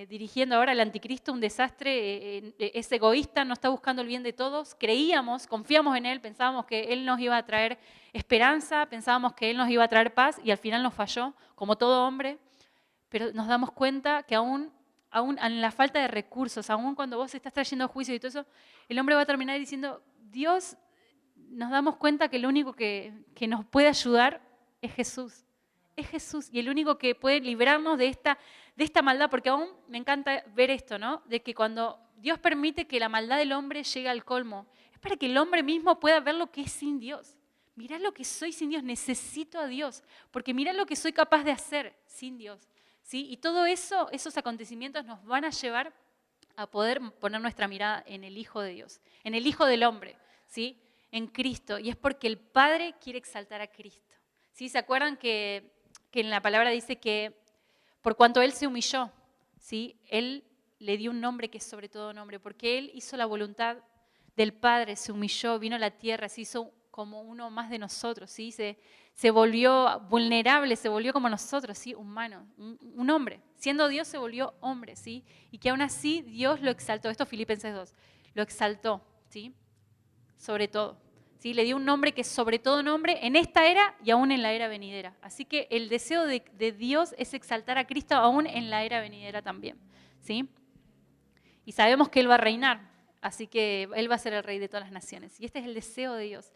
dirigiendo ahora, el anticristo, un desastre, es egoísta, no está buscando el bien de todos. Creíamos, confiamos en Él, pensábamos que Él nos iba a traer esperanza, pensábamos que Él nos iba a traer paz y al final nos falló, como todo hombre. Pero nos damos cuenta que aún en la falta de recursos, aún cuando vos estás trayendo juicio y todo eso, el hombre va a terminar diciendo, Dios, nos damos cuenta que el único que nos puede ayudar es Jesús. Es Jesús y el único que puede librarnos de esta maldad, porque aún me encanta ver esto, ¿no? De que cuando Dios permite que la maldad del hombre llegue al colmo, es para que el hombre mismo pueda ver lo que es sin Dios. Mirá lo que soy sin Dios, necesito a Dios, porque mirá lo que soy capaz de hacer sin Dios, ¿sí? Y todo eso, esos acontecimientos nos van a llevar a poder poner nuestra mirada en el Hijo de Dios, en el Hijo del hombre, ¿sí? En Cristo, y es porque el Padre quiere exaltar a Cristo, ¿sí? ¿Se acuerdan que en la palabra dice que por cuanto Él se humilló, ¿sí? Él le dio un nombre que es sobre todo nombre, porque Él hizo la voluntad del Padre, se humilló, vino a la tierra, se hizo como uno más de nosotros, ¿sí? Se volvió vulnerable, se volvió como nosotros, ¿sí? Humano, un hombre. Siendo Dios se volvió hombre, ¿sí? Y que aún así Dios lo exaltó. Esto es Filipenses 2, lo exaltó, ¿sí? Sobre todo. ¿Sí? Le dio un nombre que es sobre todo nombre en esta era y aún en la era venidera. Así que el deseo de Dios es exaltar a Cristo aún en la era venidera también. ¿Sí? Y sabemos que Él va a reinar, así que Él va a ser el rey de todas las naciones. Y este es el deseo de Dios.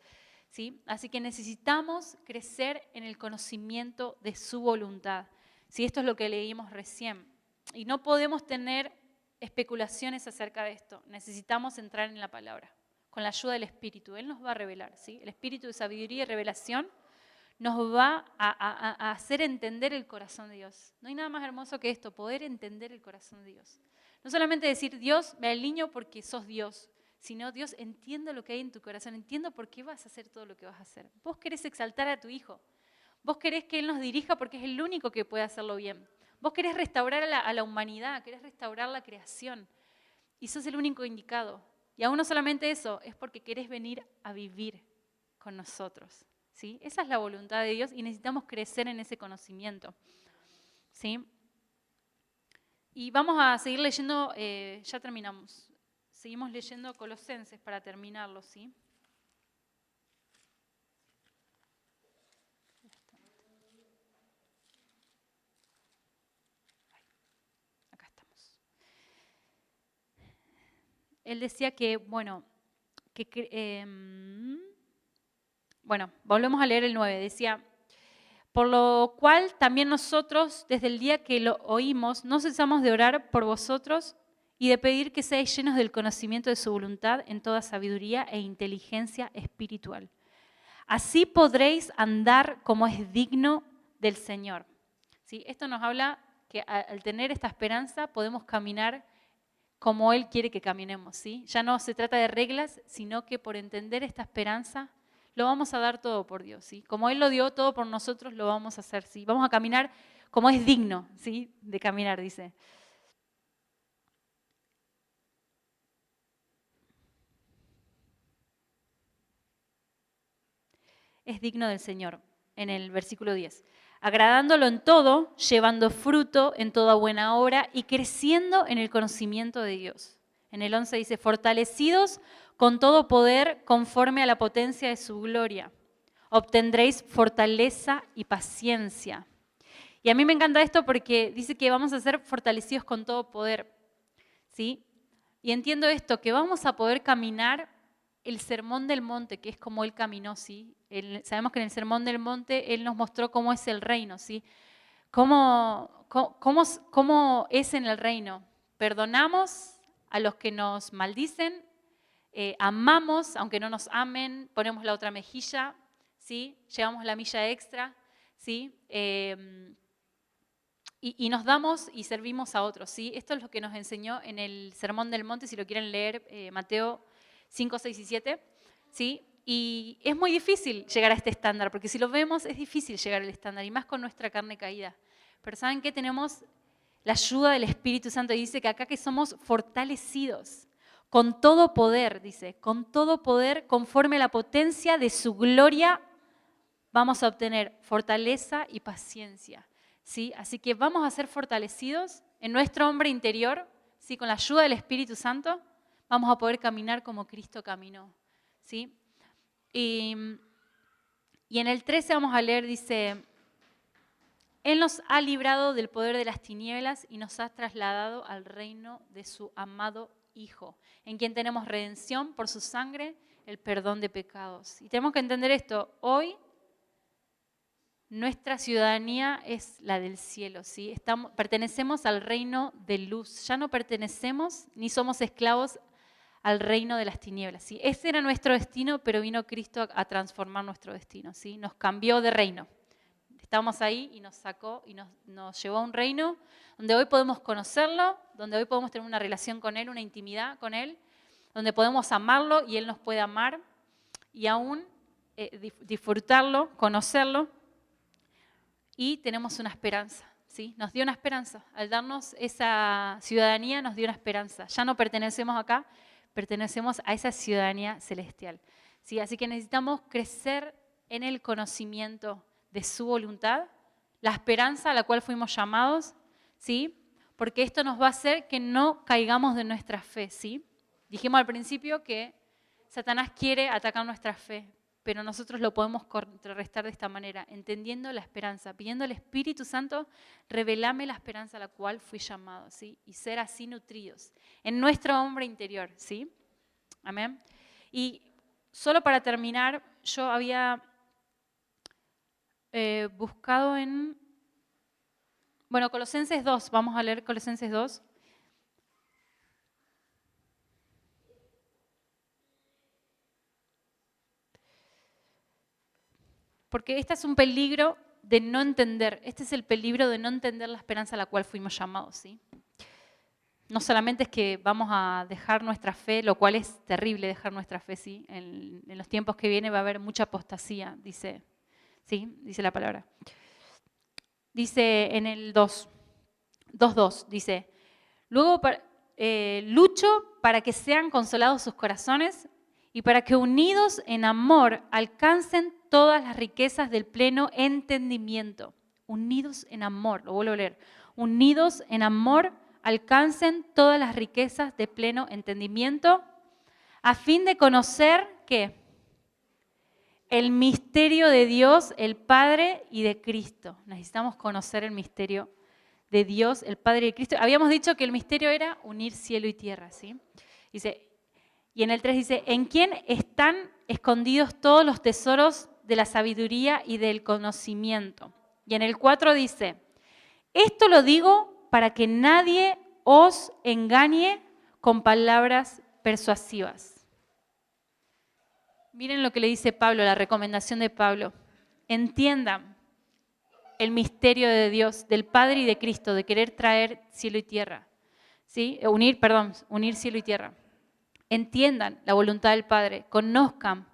¿Sí? Así que necesitamos crecer en el conocimiento de su voluntad. ¿Sí? Esto es lo que leímos recién. Y no podemos tener especulaciones acerca de esto. Necesitamos entrar en la palabra. Con la ayuda del Espíritu, Él nos va a revelar, ¿sí? El Espíritu de sabiduría y revelación nos va a hacer entender el corazón de Dios. No hay nada más hermoso que esto, poder entender el corazón de Dios. No solamente decir, Dios, me alineo porque sos Dios, sino, Dios, entiendo lo que hay en tu corazón, entiendo por qué vas a hacer todo lo que vas a hacer. Vos querés exaltar a tu Hijo, vos querés que Él nos dirija porque es el único que puede hacerlo bien. Vos querés restaurar a la humanidad, querés restaurar la creación y sos el único indicado. Y aún no solamente eso, es porque querés venir a vivir con nosotros, ¿sí? Esa es la voluntad de Dios y necesitamos crecer en ese conocimiento, ¿sí? Y vamos a seguir leyendo, ya terminamos. Seguimos leyendo Colosenses para terminarlo, ¿sí? Acá estamos. Él decía que, bueno, volvemos a leer el 9, decía, por lo cual también nosotros, desde el día que lo oímos, no cesamos de orar por vosotros y de pedir que seáis llenos del conocimiento de su voluntad en toda sabiduría e inteligencia espiritual. Así podréis andar como es digno del Señor. ¿Sí? Esto nos habla que al tener esta esperanza podemos caminar como Él quiere que caminemos, ¿sí? Ya no se trata de reglas, sino que por entender esta esperanza lo vamos a dar todo por Dios, ¿sí? Como Él lo dio todo por nosotros, lo vamos a hacer, ¿sí? Vamos a caminar como es digno, ¿sí? De caminar, dice. Es digno del Señor, en el versículo 10. Agradándolo en todo, llevando fruto en toda buena obra y creciendo en el conocimiento de Dios. En el 11 dice, fortalecidos con todo poder conforme a la potencia de su gloria. Obtendréis fortaleza y paciencia. Y a mí me encanta esto porque dice que vamos a ser fortalecidos con todo poder, ¿sí? Y entiendo esto, que vamos a poder caminar el sermón del monte, que es como Él caminó, ¿sí? Sabemos que en el sermón del monte Él nos mostró cómo es el reino, ¿sí? Cómo ¿Cómo es en el reino? Perdonamos a los que nos maldicen, amamos aunque no nos amen, ponemos la otra mejilla, ¿sí? Llevamos la milla extra, ¿sí? Y nos damos y servimos a otros, ¿sí? Esto es lo que nos enseñó en el Sermón del Monte, si lo quieren leer, Mateo 5, 6 y 7, ¿sí? Y es muy difícil llegar a este estándar, porque si lo vemos es difícil llegar al estándar, y más con nuestra carne caída. Pero ¿saben qué? Tenemos la ayuda del Espíritu Santo, y dice que acá que somos fortalecidos con todo poder, dice, con todo poder, conforme a la potencia de su gloria, vamos a obtener fortaleza y paciencia, ¿sí? Así que vamos a ser fortalecidos en nuestro hombre interior, ¿sí? Con la ayuda del Espíritu Santo, vamos a poder caminar como Cristo caminó, ¿sí? Y en el 13 vamos a leer, dice, Él nos ha librado del poder de las tinieblas y nos ha trasladado al reino de su amado Hijo, en quien tenemos redención por su sangre, el perdón de pecados. Y tenemos que entender esto, hoy nuestra ciudadanía es la del cielo, ¿sí? Pertenecemos al reino de luz, ya no pertenecemos ni somos esclavos al reino de las tinieblas, ¿sí? Ese era nuestro destino, pero vino Cristo a transformar nuestro destino, ¿sí? Nos cambió de reino. Estábamos ahí y nos sacó y nos llevó a un reino donde hoy podemos conocerlo, donde hoy podemos tener una relación con Él, una intimidad con Él, donde podemos amarlo y Él nos puede amar y aún disfrutarlo, conocerlo, y tenemos una esperanza, ¿sí? Nos dio una esperanza. Al darnos esa ciudadanía nos dio una esperanza. Ya no pertenecemos acá, pertenecemos a esa ciudadanía celestial, ¿sí? Así que necesitamos crecer en el conocimiento de su voluntad, la esperanza a la cual fuimos llamados, ¿sí? Porque esto nos va a hacer que no caigamos de nuestra fe, ¿sí? Dijimos al principio que Satanás quiere atacar nuestra fe, pero nosotros lo podemos contrarrestar de esta manera, entendiendo la esperanza, pidiendo al Espíritu Santo, revelame la esperanza a la cual fui llamado, ¿sí? Y ser así nutridos en nuestro hombre interior, ¿sí? Amén. Y solo para terminar, yo había buscado en, bueno, Colosenses 2, vamos a leer Colosenses 2. Porque este es un peligro de no entender, este es el peligro de no entender la esperanza a la cual fuimos llamados, ¿sí? No solamente es que vamos a dejar nuestra fe, lo cual es terrible dejar nuestra fe, ¿sí? En los tiempos que vienen va a haber mucha apostasía, dice, ¿sí? Dice la palabra. Dice en el 2.2, dice, luego lucho para que sean consolados sus corazones y para que unidos en amor alcancen todas las riquezas del pleno entendimiento. Unidos en amor, lo vuelvo a leer. Unidos en amor alcancen todas las riquezas de pleno entendimiento a fin de conocer, ¿qué? El misterio de Dios, el Padre y de Cristo. Necesitamos conocer el misterio de Dios, el Padre y de Cristo. Habíamos dicho que el misterio era unir cielo y tierra, ¿sí? Dice, y en el 3 dice, en quien están escondidos todos los tesoros de la sabiduría y del conocimiento. Y en el 4 dice, esto lo digo para que nadie os engañe con palabras persuasivas. Miren lo que le dice Pablo, la recomendación de Pablo. Entiendan el misterio de Dios, del Padre y de Cristo, de querer traer cielo y tierra. ¿Sí? Unir cielo y tierra. Entiendan la voluntad del Padre, conozcan,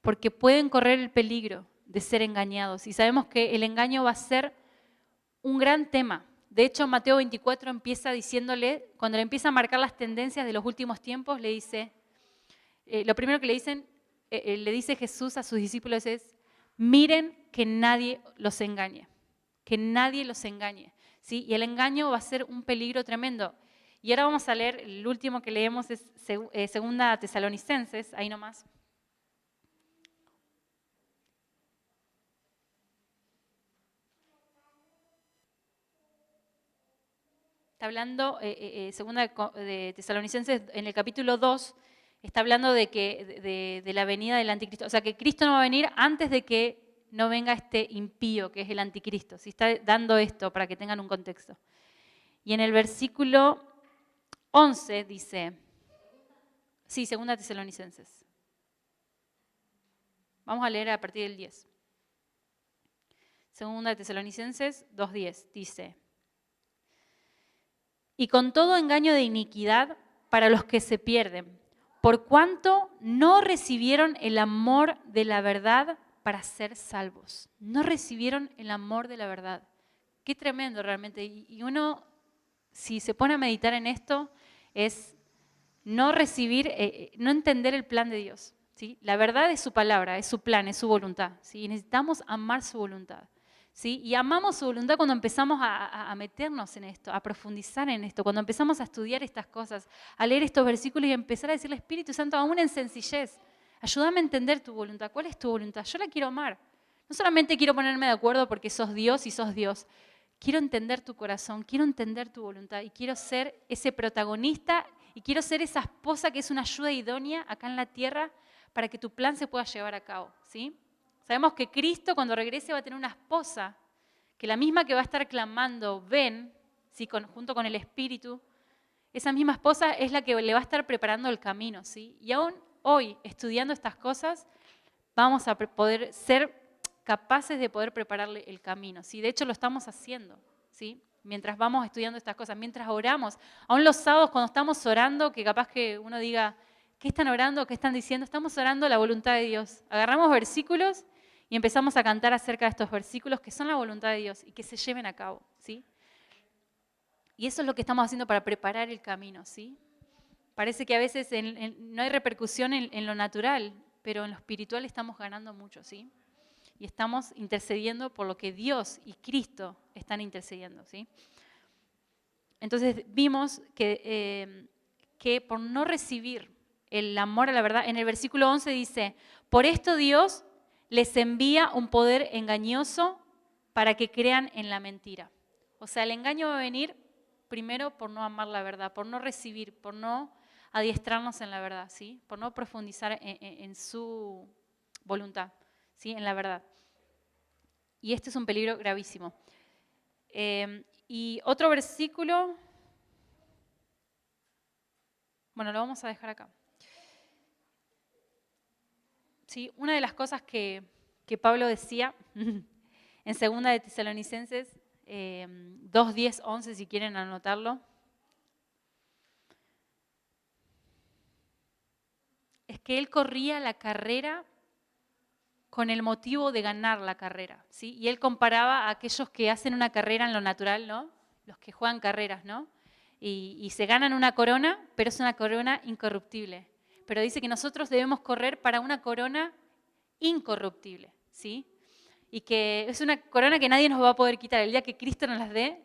porque pueden correr el peligro de ser engañados. Y sabemos que el engaño va a ser un gran tema. De hecho, Mateo 24 empieza diciéndole, cuando le empieza a marcar las tendencias de los últimos tiempos, le dice, lo primero que le dice Jesús a sus discípulos es, miren que nadie los engañe, que nadie los engañe, ¿sí? Y el engaño va a ser un peligro tremendo. Y ahora vamos a leer, el último que leemos es Segunda Tesalonicenses, ahí nomás. Está hablando, Segunda de Tesalonicenses, en el capítulo 2, está hablando de la venida del anticristo. O sea, que Cristo no va a venir antes de que no venga este impío que es el anticristo. ¿Sí? Está dando esto para que tengan un contexto. Y en el versículo 11 dice, sí, 2 Tesalonicenses. Vamos a leer a partir del 10. 2 Tesalonicenses 2:10 dice, y con todo engaño de iniquidad para los que se pierden, por cuanto no recibieron el amor de la verdad para ser salvos. No recibieron el amor de la verdad. Qué tremendo realmente. Y uno, si se pone a meditar en esto, es no recibir, no entender el plan de Dios. ¿Sí? La verdad es su palabra, es su plan, es su voluntad. ¿Sí? Y necesitamos amar su voluntad. ¿Sí? Y amamos su voluntad cuando empezamos a meternos en esto, a profundizar en esto, cuando empezamos a estudiar estas cosas, a leer estos versículos y empezar a decirle, Espíritu Santo, aún en sencillez, ayúdame a entender tu voluntad. ¿Cuál es tu voluntad? Yo la quiero amar. No solamente quiero ponerme de acuerdo porque sos Dios y sos Dios. Quiero entender tu corazón, quiero entender tu voluntad y quiero ser ese protagonista y quiero ser esa esposa que es una ayuda idónea acá en la tierra para que tu plan se pueda llevar a cabo, ¿sí? Sabemos que Cristo cuando regrese va a tener una esposa, que la misma que va a estar clamando, ven, ¿sí? Junto con el Espíritu, esa misma esposa es la que le va a estar preparando el camino, ¿sí? Y aún hoy, estudiando estas cosas, vamos a poder ser capaces de poder prepararle el camino, ¿sí? De hecho, lo estamos haciendo, ¿sí? Mientras vamos estudiando estas cosas, mientras oramos, aún los sábados cuando estamos orando, que capaz que uno diga, ¿qué están orando? ¿Qué están diciendo? Estamos orando la voluntad de Dios. Agarramos versículos y empezamos a cantar acerca de estos versículos que son la voluntad de Dios y que se lleven a cabo, ¿sí? Y eso es lo que estamos haciendo para preparar el camino, ¿sí? Parece que a veces no hay repercusión en lo natural, pero en lo espiritual estamos ganando mucho, ¿sí? Y estamos intercediendo por lo que Dios y Cristo están intercediendo, ¿sí? Entonces vimos que por no recibir el amor a la verdad, en el versículo 11 dice, por esto Dios les envía un poder engañoso para que crean en la mentira. O sea, el engaño va a venir primero por no amar la verdad, por no recibir, por no adiestrarnos en la verdad, ¿sí? Por no profundizar en su voluntad, ¿sí? En la verdad. Y este es un peligro gravísimo. Y otro versículo, bueno, lo vamos a dejar acá. Sí, una de las cosas que Pablo decía en 2 de Tesalonicenses 2, 10, 11, si quieren anotarlo, es que él corría la carrera con el motivo de ganar la carrera, ¿sí? Y él comparaba a aquellos que hacen una carrera en lo natural, ¿no? Los que juegan carreras, ¿no? Y se ganan una corona, pero es una corona incorruptible. Pero dice que nosotros debemos correr para una corona incorruptible, ¿sí? Y que es una corona que nadie nos va a poder quitar. El día que Cristo nos las dé,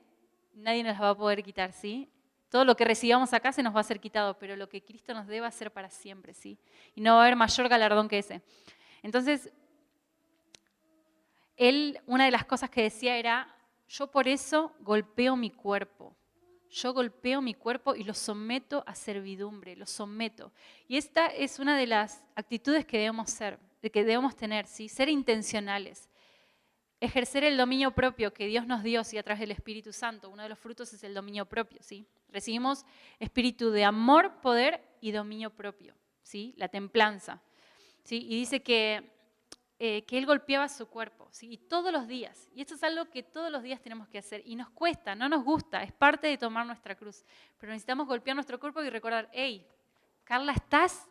nadie nos las va a poder quitar, ¿sí? Todo lo que recibamos acá se nos va a ser quitado, pero lo que Cristo nos dé va a ser para siempre, ¿sí? Y no va a haber mayor galardón que ese. Entonces, él, una de las cosas que decía era, yo por eso golpeo mi cuerpo. Yo golpeo mi cuerpo y lo someto a servidumbre, lo someto. Y esta es una de las actitudes que debemos tener, ¿sí? Ser intencionales. Ejercer el dominio propio que Dios nos dio, ¿sí? A través del Espíritu Santo. Uno de los frutos es el dominio propio, ¿sí? Recibimos espíritu de amor, poder y dominio propio, ¿sí? La templanza, ¿sí? Y dice que él golpeaba su cuerpo, ¿sí? Y todos los días. Y esto es algo que todos los días tenemos que hacer. Y nos cuesta, no nos gusta, es parte de tomar nuestra cruz. Pero necesitamos golpear nuestro cuerpo y recordar, hey, Carla, estás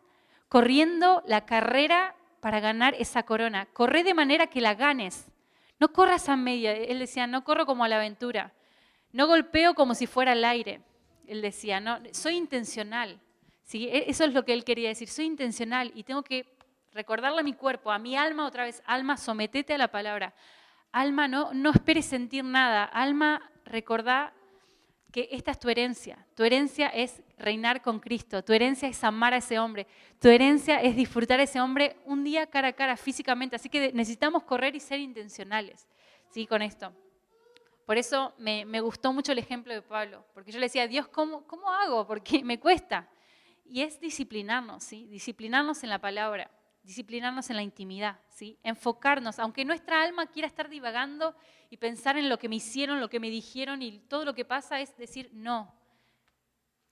corriendo la carrera para ganar esa corona. Corre de manera que la ganes. No corras a media. Él decía, no corro como a la aventura. No golpeo como si fuera al aire. Él decía, no, soy intencional. ¿Sí? Eso es lo que él quería decir, soy intencional y tengo que recordarle a mi cuerpo, a mi alma otra vez, alma, sometete a la palabra. Alma, no esperes sentir nada. Alma, recordá que esta es tu herencia. Tu herencia es reinar con Cristo. Tu herencia es amar a ese hombre. Tu herencia es disfrutar a ese hombre un día cara a cara, físicamente. Así que necesitamos correr y ser intencionales, ¿sí? Con esto. Por eso me gustó mucho el ejemplo de Pablo. Porque yo le decía, Dios, ¿cómo hago? Porque me cuesta. Y es disciplinarnos, ¿sí? Disciplinarnos en la palabra. disciplinarnos en la intimidad, ¿sí? Enfocarnos, aunque nuestra alma quiera estar divagando y pensar en lo que me hicieron, lo que me dijeron y todo lo que pasa es decir, no,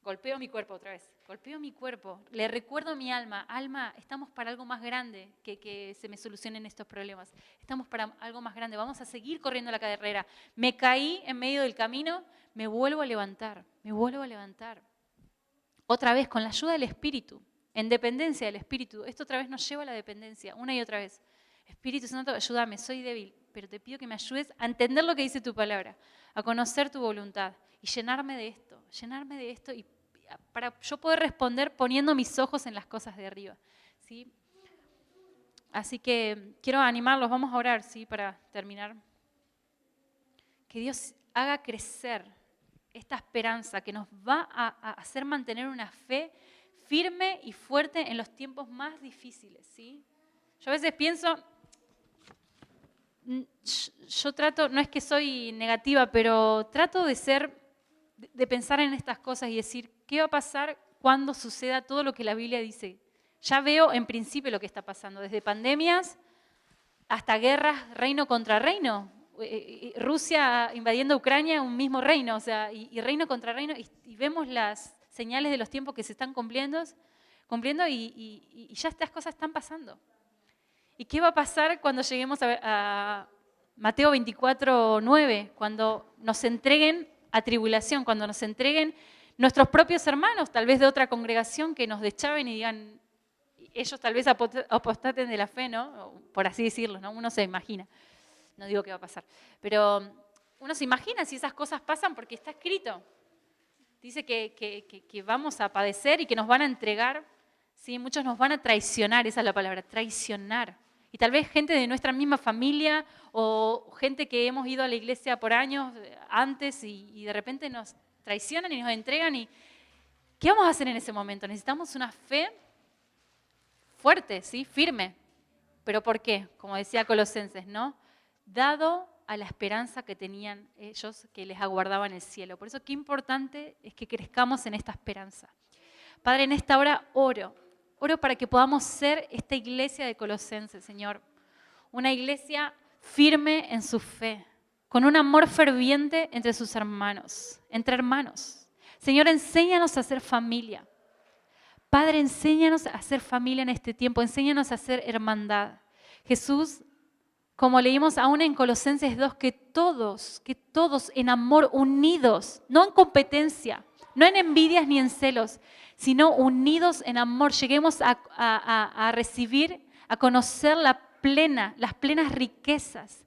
golpeo mi cuerpo otra vez, golpeo mi cuerpo, le recuerdo a mi alma, estamos para algo más grande que se me solucionen estos problemas, estamos para algo más grande, vamos a seguir corriendo la carrera, me caí en medio del camino, me vuelvo a levantar, otra vez con la ayuda del Espíritu, en dependencia del Espíritu. Esto otra vez nos lleva a la dependencia, una y otra vez. Espíritu Santo, ayúdame, soy débil, pero te pido que me ayudes a entender lo que dice tu palabra, a conocer tu voluntad y llenarme de esto y para yo poder responder poniendo mis ojos en las cosas de arriba, ¿sí? Así que quiero animarlos, vamos a orar, ¿sí? Para terminar. Que Dios haga crecer esta esperanza que nos va a hacer mantener una fe firme y fuerte en los tiempos más difíciles, ¿sí? Yo a veces pienso, yo trato, no es que soy negativa, pero trato de pensar en estas cosas y decir, ¿qué va a pasar cuando suceda todo lo que la Biblia dice? Ya veo en principio lo que está pasando, desde pandemias hasta guerras, reino contra reino. Rusia invadiendo Ucrania, un mismo reino, o sea, y reino contra reino, y vemos las señales de los tiempos que se están cumpliendo y ya estas cosas están pasando. ¿Y qué va a pasar cuando lleguemos a Mateo 24:9? Cuando nos entreguen a tribulación, cuando nos entreguen nuestros propios hermanos, tal vez de otra congregación, que nos deschaven y digan, ellos tal vez apostaten de la fe, ¿no? Por así decirlo, ¿no? Uno se imagina. No digo qué va a pasar, pero uno se imagina si esas cosas pasan porque está escrito. Dice que vamos a padecer y que nos van a entregar, ¿sí? Muchos nos van a traicionar, esa es la palabra, traicionar. Y tal vez gente de nuestra misma familia o gente que hemos ido a la iglesia por años antes y de repente nos traicionan y nos entregan. ¿Y qué vamos a hacer en ese momento? Necesitamos una fe fuerte, ¿sí? Firme. ¿Pero por qué? Como decía Colosenses, ¿no? Dado a la esperanza que tenían ellos, que les aguardaba en el cielo. Por eso qué importante es que crezcamos en esta esperanza. Padre, en esta hora oro para que podamos ser esta iglesia de Colosenses, Señor. Una iglesia firme en su fe, con un amor ferviente entre sus hermanos, entre hermanos. Señor, enséñanos a ser familia. Padre, enséñanos a ser familia en este tiempo, enséñanos a ser hermandad. Jesús, como leímos aún en Colosenses 2, que todos en amor, unidos, no en competencia, no en envidias ni en celos, sino unidos en amor, lleguemos a recibir, a conocer las plenas riquezas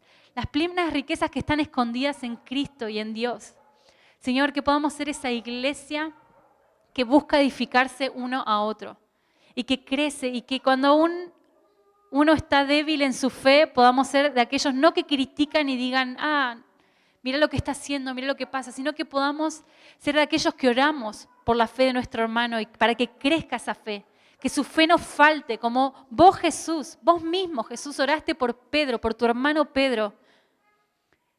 que están escondidas en Cristo y en Dios. Señor, que podamos ser esa iglesia que busca edificarse uno a otro y que crece y que cuando uno está débil en su fe, podamos ser de aquellos no que critican y digan, mira lo que está haciendo, mira lo que pasa, sino que podamos ser de aquellos que oramos por la fe de nuestro hermano y para que crezca esa fe, que su fe no falte, como vos Jesús, vos mismo Jesús oraste por Pedro, por tu hermano Pedro,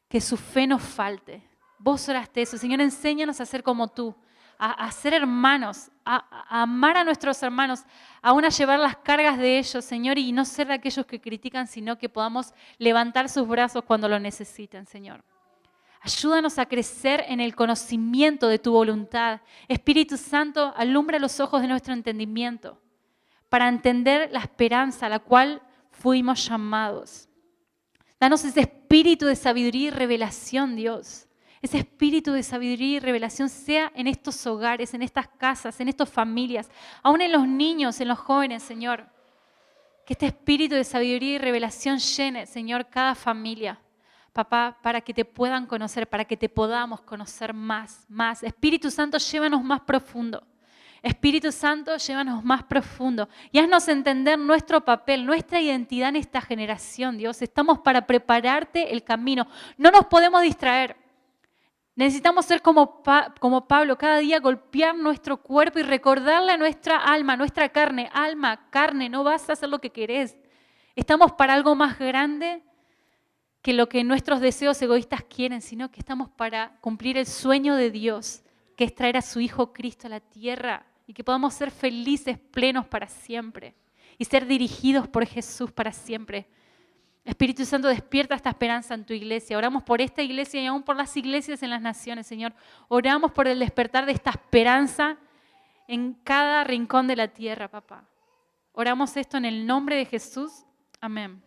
que su fe no falte. Vos oraste eso, Señor, enséñanos a ser como tú, a ser hermanos, a amar a nuestros hermanos, aún a llevar las cargas de ellos, Señor, y no ser de aquellos que critican, sino que podamos levantar sus brazos cuando lo necesiten, Señor. Ayúdanos a crecer en el conocimiento de tu voluntad. Espíritu Santo, alumbra los ojos de nuestro entendimiento para entender la esperanza a la cual fuimos llamados. Danos ese espíritu de sabiduría y revelación, Dios. Ese espíritu de sabiduría y revelación sea en estos hogares, en estas casas, en estas familias, aún en los niños, en los jóvenes, Señor. Que este espíritu de sabiduría y revelación llene, Señor, cada familia. Papá, para que te puedan conocer, para que te podamos conocer más. Espíritu Santo, llévanos más profundo. Espíritu Santo, llévanos más profundo y haznos entender nuestro papel, nuestra identidad en esta generación, Dios. Estamos para prepararte el camino. No nos podemos distraer. Necesitamos ser como Pablo, cada día golpear nuestro cuerpo y recordarle a nuestra alma, nuestra carne, alma, carne, no vas a hacer lo que querés. Estamos para algo más grande que lo que nuestros deseos egoístas quieren, sino que estamos para cumplir el sueño de Dios, que es traer a su Hijo Cristo a la tierra y que podamos ser felices, plenos para siempre. y ser dirigidos por Jesús para siempre. Espíritu Santo, despierta esta esperanza en tu iglesia. Oramos por esta iglesia y aún por las iglesias en las naciones, Señor. Oramos por el despertar de esta esperanza en cada rincón de la tierra, papá. Oramos esto en el nombre de Jesús. Amén.